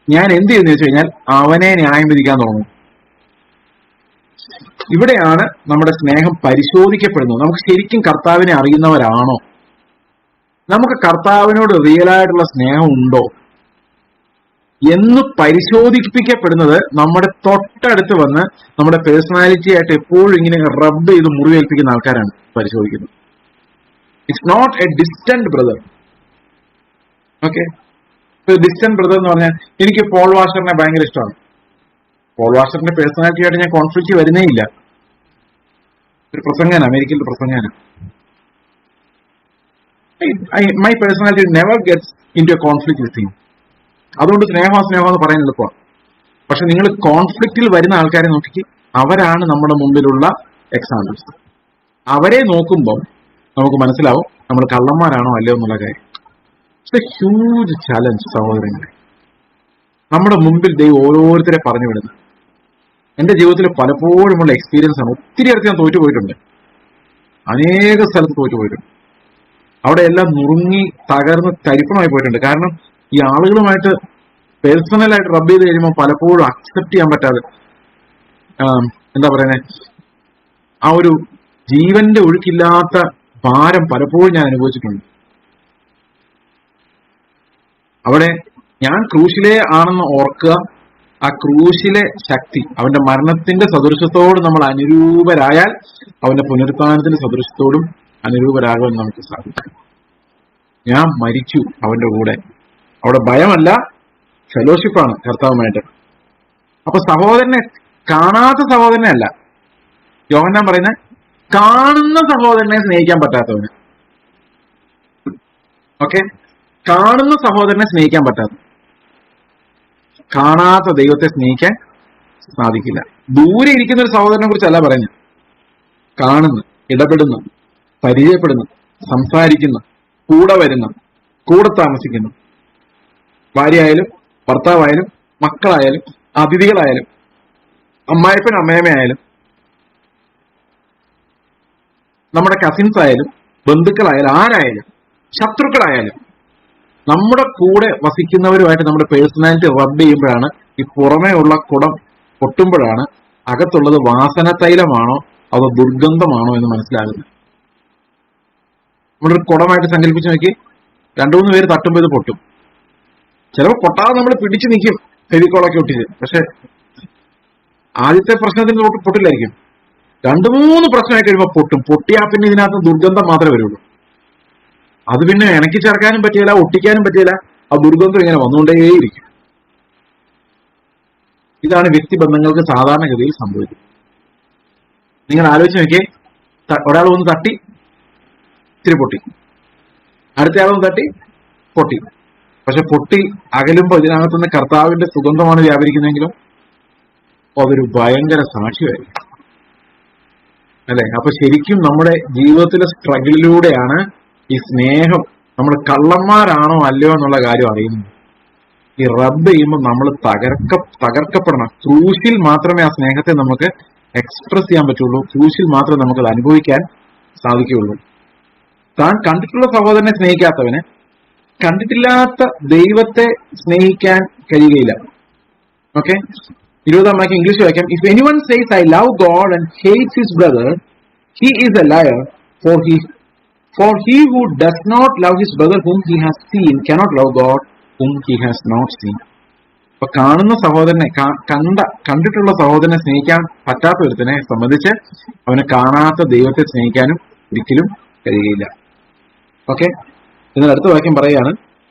ഞാൻ എന്ത് ചെയ്യുന്നു വെച്ച് കഴിഞ്ഞാൽ അവനെ ന്യായം വിധിക്കാൻ തുടങ്ങും. ഇവിടെയാണ് നമ്മുടെ സ്നേഹം പരിശോധിക്കപ്പെടുന്നത്. നമുക്ക് ശരിക്കും കർത്താവിനെ അറിയുന്നവരാണോ? നമുക്ക് കർത്താവിനോട് റിയലായിട്ടുള്ള സ്നേഹം ഉണ്ടോ എന്ന് പരിശോധിപ്പിക്കപ്പെടുന്നത് നമ്മുടെ തൊട്ടടുത്ത് വന്ന് നമ്മുടെ പേഴ്സണാലിറ്റി ആയിട്ട് എപ്പോഴും ഇങ്ങനെ റബ്ബ് ചെയ്ത് മുറിവേൽപ്പിക്കുന്ന ആൾക്കാരാണ് പരിശോധിക്കുന്നത്. It's not a distant brother. Okay, distant brother എന്ന് പറഞ്ഞാൽ എനിക്ക് പോൾ വാഷറിനെ ഭയങ്കര ഇഷ്ടമാണ്. പോൾ വാഷറിന്റെ പേഴ്സണാലിറ്റി ആയിട്ട് ഞാൻ കോൺഫ്ലിക്റ്റ് വരുന്നേ ഇല്ല. ഒരു പ്രസംഗന, അമേരിക്കയിലെ പ്രസംഗന. My personality never gets into a conflict with him. അതുകൊണ്ട് സ്നേഹം എന്ന് പറയാൻ എളുപ്പമാണ്. പക്ഷെ നിങ്ങൾ കോൺഫ്ലിക്റ്റിൽ വരുന്ന ആൾക്കാരെ നോക്കി, അവരാണ് നമ്മുടെ മുമ്പിലുള്ള എക്സാമ്പിൾസ്. അവരെ നോക്കുമ്പോൾ നമുക്ക് മനസ്സിലാവും നമ്മൾ കള്ളന്മാരാണോ അല്ലയോ എന്നുള്ള കാര്യം. ഇറ്റ്സ് എ ഹ്യൂജ് ചാലഞ്ച് സഹോദരങ്ങളെ. നമ്മുടെ മുമ്പിൽ ദൈവം ഓരോരുത്തരെ പറഞ്ഞു വിടുന്നത് എന്റെ ജീവിതത്തിൽ പലപ്പോഴുമുള്ള എക്സ്പീരിയൻസ് ആണ്. ഒത്തിരി അടുത്ത് ഞാൻ തോറ്റുപോയിട്ടുണ്ട്, അനേക സ്ഥലത്ത് തോറ്റുപോയിട്ടുണ്ട്. അവിടെ എല്ലാം നുറുങ്ങി തകർന്ന് തരിപ്പണമായി പോയിട്ടുണ്ട്. കാരണം ഈ ആളുകളുമായിട്ട് പേഴ്സണലായിട്ട് റബ്ബ് ചെയ്ത് കഴിയുമ്പോൾ പലപ്പോഴും അക്സെപ്റ്റ് ചെയ്യാൻ പറ്റാതെ, എന്താ പറയുന്നത്, ആ ഒരു ജീവന്റെ ഒഴുക്കില്ലാത്ത ഭാരം പലപ്പോഴും ഞാൻ അനുഭവിച്ചിട്ടുണ്ട്. അവിടെ ഞാൻ ക്രൂശിലെ ആണെന്ന് ഓർക്കുക, ആ ക്രൂശിലെ ശക്തി, അവന്റെ മരണത്തിന്റെ സദൃശത്തോട് നമ്മൾ അനുരൂപരായാൽ അവന്റെ പുനരുത്ഥാനത്തിന്റെ സദൃശത്തോടും അനുരൂപരാകുവാൻ നമുക്ക് സാധിക്കും. ഞാൻ മരിച്ചു അവന്റെ കൂടെ. അവിടെ ഭയമല്ല, ഫെലോഷിപ്പാണ് കർത്താവുമായിട്ട്. അപ്പൊ സഹോദരനെ, കാണാത്ത സഹോദരനെ അല്ല യോഹന്നാൻ പറയുന്നത്, കാണുന്ന സഹോദരനെ സ്നേഹിക്കാൻ പറ്റാത്തവന്. ഓക്കെ, കാണുന്ന സഹോദരനെ സ്നേഹിക്കാൻ പറ്റാത്ത, കാണാത്ത ദൈവത്തെ സ്നേഹിക്കാൻ സാധിക്കില്ല. ദൂരെ ഇരിക്കുന്ന ഒരു സഹോദരനെ കുറിച്ചല്ല പറയുന്നത്, കാണുന്നു, ഇടപെടുന്നു, പരിചയപ്പെടുന്നു, സംസാരിക്കുന്നു, കൂടെ വരുന്നു, കൂടെ താമസിക്കുന്നു. ഭാര്യയായാലും ഭർത്താവായാലും മക്കളായാലും അതിഥികളായാലും അമ്മായപ്പൻ അമ്മയമ്മയായാലും നമ്മുടെ കസിൻസ് ആയാലും ബന്ധുക്കളായാലും ആരായാലും ശത്രുക്കളായാലും നമ്മുടെ കൂടെ വസിക്കുന്നവരുമായിട്ട് നമ്മുടെ പേഴ്സണാലിറ്റി റബ്ബ് ചെയ്യുമ്പോഴാണ് ഈ പുറമേ ഉള്ള കുടം പൊട്ടുമ്പോഴാണ് അകത്തുള്ളത് വാസന തൈലമാണോ അതോ ദുർഗന്ധമാണോ എന്ന് മനസ്സിലാകുന്നത്. നമ്മളൊരു കുടമായിട്ട് സങ്കല്പിച്ച് നോക്കി, 2-3 പേര് തട്ടുമ്പോൾ ഇത് പൊട്ടും. ചിലപ്പോൾ പൊട്ടാതെ നമ്മൾ പിടിച്ചു നിൽക്കും ഫെവിക്കോളൊക്കെ ഒട്ടിച്ച്. പക്ഷെ ആദ്യത്തെ പ്രശ്നത്തിന് പൊട്ടില്ലായിരിക്കും, 2-3 പ്രശ്നമായി കഴിയുമ്പോൾ പൊട്ടും. പൊട്ടിയാ പിന്നെ ഇതിനകത്ത് ദുർഗന്ധം മാത്രമേ വരുള്ളൂ. അത് പിന്നെ ഇണക്കി ചേർക്കാനും പറ്റിയില്ല, ഒട്ടിക്കാനും പറ്റിയില്ല. ആ ദുർഗന്ധം ഇങ്ങനെ വന്നുകൊണ്ടേയിരിക്കും. ഇതാണ് വ്യക്തിബന്ധങ്ങൾക്ക് സാധാരണഗതിയിൽ സംഭവിക്കുന്നത്. നിങ്ങൾ ആലോചിച്ച് നോക്കിയേ, ഒരാൾ ഒന്ന് തട്ടി ഇത്തിരി പൊട്ടി, അടുത്തയാളൊന്ന് തട്ടി പൊട്ടി. പക്ഷെ പൊട്ടി അകലുമ്പോൾ ഇതിനകത്തുനിന്ന് കർത്താവിന്റെ സുഗന്ധമാണ് വ്യാപരിക്കുന്നതെങ്കിലും അതൊരു ഭയങ്കര സാക്ഷ്യമായിരിക്കും, അല്ലെ? അപ്പൊ ശരിക്കും നമ്മുടെ ജീവിതത്തിലെ സ്ട്രഗിളിലൂടെയാണ് ഈ സ്നേഹം, നമ്മൾ കള്ളന്മാരാണോ അല്ലയോ എന്നുള്ള കാര്യം അറിയുന്നത്. ഈ റബ്ബ് ചെയ്യുമ്പോൾ നമ്മൾ തകർക്കപ്പെടണം. ക്രൂശിൽ മാത്രമേ ആ സ്നേഹത്തെ നമുക്ക് എക്സ്പ്രസ് ചെയ്യാൻ പറ്റുള്ളൂ. ക്രൂശിൽ മാത്രമേ നമുക്കത് അനുഭവിക്കാൻ സാധിക്കുകയുള്ളൂ. താൻ കണ്ടിട്ടുള്ള സഹോദരനെ സ്നേഹിക്കാത്തവന് കണ്ടിട്ടില്ലാത്ത ദൈവത്തെ സ്നേഹിക്കാൻ കഴിയുകയില്ല. ഓക്കെ, 20-ാം വാക്യം ഇംഗ്ലീഷ് വാക്യം. If anyone says I love God and hates his brother, he is A layer. For he who does not love his brother whom he has seen cannot love God whom he has not seen. അപ്പൊ കാണുന്ന സഹോദരനെ, കണ്ടിട്ടുള്ള സഹോദരനെ സ്നേഹിക്കാൻ പറ്റാത്ത ഒരുത്തിനെ സംബന്ധിച്ച് അവനെ കാണാത്ത ദൈവത്തെ സ്നേഹിക്കാനും ഒരിക്കലും കഴിയുകയില്ല. ഓക്കെ, എന്നാൽ അടുത്ത വാക്യം പറയാണ്,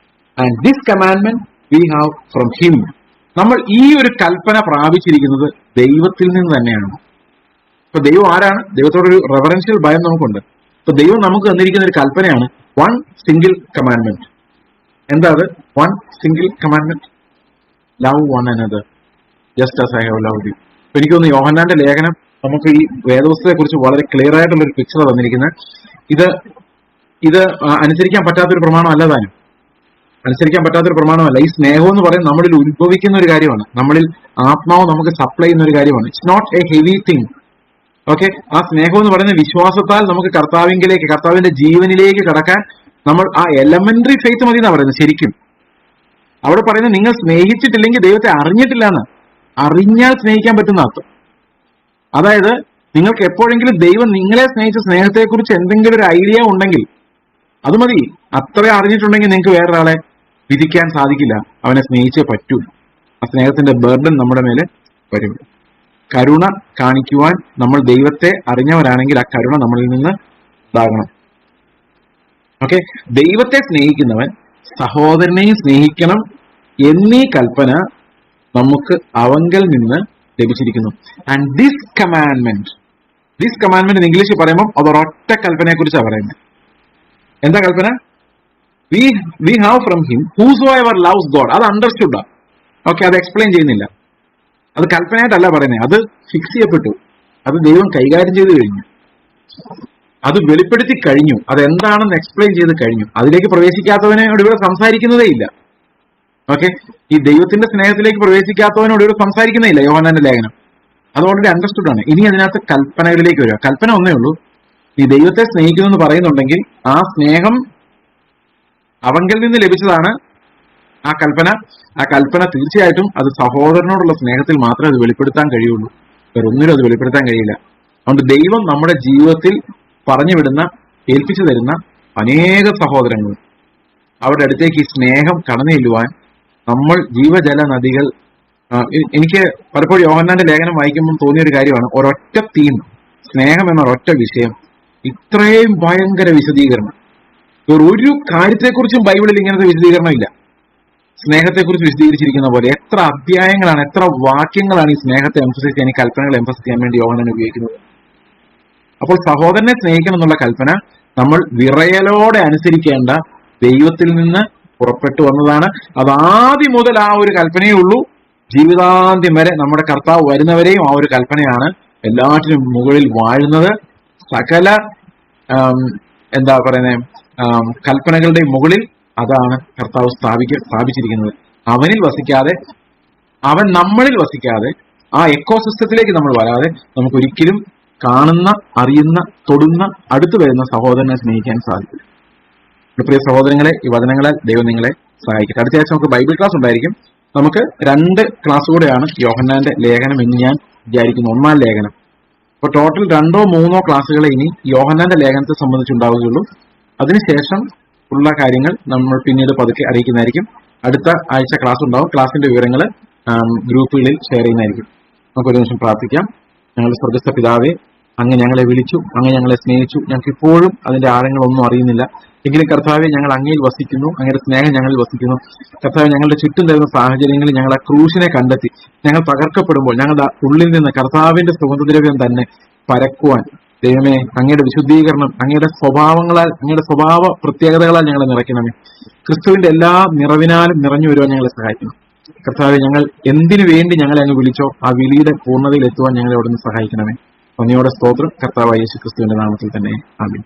and this commandment V have from him. നമ്മൾ ഈ ഒരു കൽപ്പന പ്രാപിച്ചിരിക്കുന്നത് ദൈവത്തിൽ നിന്ന് തന്നെയാണ്. ഇപ്പൊ ദൈവം ആരാണ്? ദൈവത്തോടൊരു റെവറൻഷ്യൽ ഭയം നമുക്കുണ്ട്. ഇപ്പൊ ദൈവം നമുക്ക് തന്നിരിക്കുന്ന ഒരു കൽപ്പനയാണ് വൺ സിംഗിൾ കമാൻഡ്മെന്റ്. എന്താ അത്? One single commandment, love one another just as I have loved U. എനിക്ക് തോന്നുന്നു യോഹന്നാന്റെ ലേഖനം നമുക്ക് ഈ വേദപുസ്തകത്തെ കുറിച്ച് വളരെ ക്ലിയർ ആയിട്ടുള്ള ഒരു പിക്ചർ തന്നിരിക്കുന്നത്. ഇത് അനുസരിക്കാൻ പറ്റാത്തൊരു പ്രമാണമല്ല താനും, അനുസരിക്കാൻ പറ്റാത്തൊരു പ്രമാണമല്ല. ഈ സ്നേഹം എന്ന് പറയുന്നത് നമ്മളിൽ ഉത്ഭവിക്കുന്ന ഒരു കാര്യമാണ്, നമ്മളിൽ ആത്മാവ് നമുക്ക് സപ്ലൈ ചെയ്യുന്ന ഒരു കാര്യമാണ്. It's not a heavy thing. Okay, ആ സ്നേഹം എന്ന് പറയുന്നത് വിശ്വാസത്താൽ നമുക്ക് കർത്താവിന്റെ ജീവനിലേക്ക് കടക്കാൻ നമ്മൾ ആ എലമെന്ററി ഫെയ്ത്ത് മതി എന്നാ പറയുന്നത്. ശരിക്കും അവിടെ പറയുന്നത് നിങ്ങൾ സ്നേഹിച്ചിട്ടില്ലെങ്കിൽ ദൈവത്തെ അറിഞ്ഞിട്ടില്ല എന്ന്. അറിഞ്ഞാൽ സ്നേഹിക്കാൻ പറ്റുന്ന അർത്ഥം. അതായത് നിങ്ങൾക്ക് എപ്പോഴെങ്കിലും ദൈവം നിങ്ങളെ സ്നേഹിച്ച സ്നേഹത്തെക്കുറിച്ച് എന്തെങ്കിലും ഒരു ഐഡിയ ഉണ്ടെങ്കിൽ അത് മതി. അത്ര അറിഞ്ഞിട്ടുണ്ടെങ്കിൽ നിങ്ങൾക്ക് വേറൊരാളെ വിധിക്കാൻ സാധിക്കില്ല. അവനെ സ്നേഹിച്ചേ പറ്റൂ. ആ സ്നേഹത്തിന്റെ ബർഡൻ നമ്മുടെ മേലെ വരും. കരുണ കാണിക്കുവാൻ നമ്മൾ ദൈവത്തെ അറിഞ്ഞവരാണെങ്കിൽ ആ കരുണ നമ്മളിൽ നിന്ന് ഉണ്ടാകണം. ഓക്കെ, ദൈവത്തെ സ്നേഹിക്കുന്നവൻ സഹോദരനെയും സ്നേഹിക്കണം എന്നീ കൽപ്പന നമുക്ക് അവങ്കൽ നിന്ന് ലഭിച്ചിരിക്കുന്നു. ആൻഡ് ദിസ് കമാൻഡ്മെന്റ് ഇംഗ്ലീഷിൽ പറയുമ്പോൾ അതൊരൊറ്റ കൽപ്പനയെ കുറിച്ചാണ് പറയുന്നത്. എന്താ കൽപ്പന? We have from him whosoever loves God. അത് അണ്ടർസ്റ്റുഡാ. ഓക്കെ, അത് എക്സ്പ്ലെയിൻ ചെയ്യുന്നില്ല. അത് കൽപ്പനയായിട്ടല്ല പറയുന്നത്, അത് ഫിക്സ് ചെയ്യപ്പെട്ടു. അത് ദൈവം കൈകാര്യം ചെയ്ത് കഴിഞ്ഞു, അത് വെളിപ്പെടുത്തി കഴിഞ്ഞു, അതെന്താണെന്ന് എക്സ്പ്ലെയിൻ ചെയ്ത് കഴിഞ്ഞു. അതിലേക്ക് പ്രവേശിക്കാത്തവനോട് ഇവിടെ സംസാരിക്കുന്നതേ ഇല്ല. ഓക്കെ, ഈ ദൈവത്തിന്റെ സ്നേഹത്തിലേക്ക് പ്രവേശിക്കാത്തവനോട് ഇവിടെ സംസാരിക്കുന്നേ ഇല്ല യോഹന്നാന്റെ ലേഖനം. അത് ഓൾറെഡി അണ്ടർസ്റ്റുഡ് ആണ്. ഇനി അതിനകത്ത് കൽപ്പനകളിലേക്ക് വരിക. കൽപ്പന ഒന്നേ ഉള്ളൂ, ഈ ദൈവത്തെ സ്നേഹിക്കുന്നു എന്ന് പറയുന്നുണ്ടെങ്കിൽ ആ സ്നേഹം അവങ്കിൽ നിന്ന് ലഭിച്ചതാണ് ആ കൽപ്പന തീർച്ചയായിട്ടും അത് സഹോദരനോടുള്ള സ്നേഹത്തിൽ മാത്രമേ അത് വെളിപ്പെടുത്താൻ കഴിയുള്ളൂ. വേറൊന്നിനും അത് വെളിപ്പെടുത്താൻ കഴിയില്ല. അതുകൊണ്ട് ദൈവം നമ്മുടെ ജീവിതത്തിൽ പറഞ്ഞു വിടുന്ന, ഏൽപ്പിച്ചു തരുന്ന അനേക സഹോദരങ്ങൾ, അവരുടെ അടുത്തേക്ക് ഈ സ്നേഹം കടന്നു ചെല്ലുവാൻ നമ്മൾ ജീവജല നദികൾ എനിക്ക് പലപ്പോഴും യോഹന്നാന്റെ ലേഖനം വായിക്കുമ്പോൾ തോന്നിയ ഒരു കാര്യമാണ്, ഒരൊറ്റ തീം, സ്നേഹം എന്ന ഒരൊറ്റ വിഷയം, ഇത്രയും ഭയങ്കര വിശദീകരണം. ഒരു കാര്യത്തെക്കുറിച്ചും ബൈബിളിൽ ഇങ്ങനത്തെ വിശദീകരണം ഇല്ല. സ്നേഹത്തെക്കുറിച്ച് വിശദീകരിച്ചിരിക്കുന്ന പോലെ എത്ര അധ്യായങ്ങളാണ്, എത്ര വാക്യങ്ങളാണ് ഈ സ്നേഹത്തെ എംഫസൈസ് ചെയ്യാൻ, ഈ കൽപ്പനകൾ എംഫസൈസ് ചെയ്യാൻ വേണ്ടി യോഹന്നാൻ ഉപയോഗിക്കുന്നത്. അപ്പോൾ സഹോദരനെ സ്നേഹിക്കണം എന്നുള്ള കൽപ്പന നമ്മൾ വിറയലോടെ അനുസരിക്കേണ്ട ദൈവത്തിൽ നിന്ന് പുറപ്പെട്ടു വന്നതാണ്. അത് ആദ്യം മുതൽ ആ ഒരു കൽപ്പനയേ ഉള്ളൂ. ജീവിതാന്ത്യം വരെ നമ്മുടെ കർത്താവ് വരുന്നവരെയും ആ ഒരു കൽപ്പനയാണ് എല്ലാറ്റിനും മുകളിൽ വാഴുന്നത്. സകല എന്താ പറയുന്നത്, കൽപ്പനകളുടെ മുകളിൽ അതാണ് കർത്താവ് സ്ഥാപിച്ചിരിക്കുന്നത്. അവനിൽ വസിക്കാതെ, അവൻ നമ്മളിൽ വസിക്കാതെ, ആ എക്കോസിസ്റ്റത്തിലേക്ക് നമ്മൾ വരാതെ നമുക്കൊരിക്കലും കാണുന്ന, അറിയുന്ന, തൊടുന്ന, അടുത്തു വരുന്ന സഹോദരനെ സ്നേഹിക്കാൻ സാധിക്കും. പ്രിയ സഹോദരങ്ങളെ, ഈ വചനങ്ങളാൽ ദൈവം നിങ്ങളെ സഹായിക്കട്ടെ. അടുത്ത ആഴ്ച നമുക്ക് ബൈബിൾ ക്ലാസ് ഉണ്ടായിരിക്കും. നമുക്ക് 2 ക്ലാസ് കൂടെയാണ് യോഹന്നാന്റെ ലേഖനം എന്ന് ഞാൻ വിചാരിക്കുന്നു, 1-ാം ലേഖനം. അപ്പൊ ടോട്ടൽ 2 or 3 ക്ലാസ്സുകളെ ഇനി യോഹന്നാന്റെ ലേഖനത്തെ സംബന്ധിച്ചുണ്ടാവുകയുള്ളൂ. അതിനുശേഷം ഉള്ള കാര്യങ്ങൾ നമ്മൾ പിന്നീട് പതുക്കെ അറിയിക്കുന്നതായിരിക്കും. അടുത്ത ആഴ്ച ക്ലാസ് ഉണ്ടാവും. ക്ലാസിന്റെ വിവരങ്ങൾ ഗ്രൂപ്പുകളിൽ ഷെയർ ചെയ്യുന്നതായിരിക്കും. നമുക്കൊരു നിമിഷം പ്രാർത്ഥിക്കാം. ഞങ്ങളുടെ സ്വർഗ്ഗസ്ഥ പിതാവേ, അങ്ങ് ഞങ്ങളെ വിളിച്ചു, അങ്ങ് ഞങ്ങളെ സ്നേഹിച്ചു. ഞങ്ങൾക്ക് ഇപ്പോഴും അതിന്റെ ആഴങ്ങളൊന്നും അറിയുന്നില്ല. എങ്കിലും കർത്താവെ, ഞങ്ങൾ അങ്ങയിൽ വസിക്കുന്നു, അങ്ങയുടെ സ്നേഹം ഞങ്ങളിൽ വസിക്കുന്നു. കർത്താവെ, ഞങ്ങളുടെ ചുറ്റും തരുന്ന സാഹചര്യങ്ങളിൽ ഞങ്ങൾ ആ ക്രൂശിനെ കണ്ടെത്തി ഞങ്ങൾ തകർക്കപ്പെടുമ്പോൾ ഞങ്ങളുടെ ഉള്ളിൽ നിന്ന് കർത്താവിന്റെ സുഗന്ധദ്രവ്യം തന്നെ പരക്കുവാൻ ദൈവമേ, അങ്ങയുടെ വിശുദ്ധീകരണം, അങ്ങയുടെ സ്വഭാവങ്ങളാൽ, അങ്ങയുടെ സ്വഭാവ പ്രത്യേകതകളാൽ ഞങ്ങളെ നിറയ്ക്കണമേ. ക്രിസ്തുവിന്റെ എല്ലാ നിറവിനാലും നിറഞ്ഞു വരുവാൻ ഞങ്ങളെ സഹായിക്കണം. കർത്താവെ, ഞങ്ങൾ എന്തിനു വേണ്ടി ഞങ്ങളെ അങ്ങ് വിളിച്ചോ ആ വിളിയുടെ പൂർണ്ണതയിൽ എത്തുവാൻ ഞങ്ങളെ അവിടുന്ന് സഹായിക്കണമേ. നന്ദിയോടെ സ്തോത്രം. കർത്താവായ യേശു ക്രിസ്തുവിന്റെ നാമത്തിൽ തന്നെ ആമേൻ.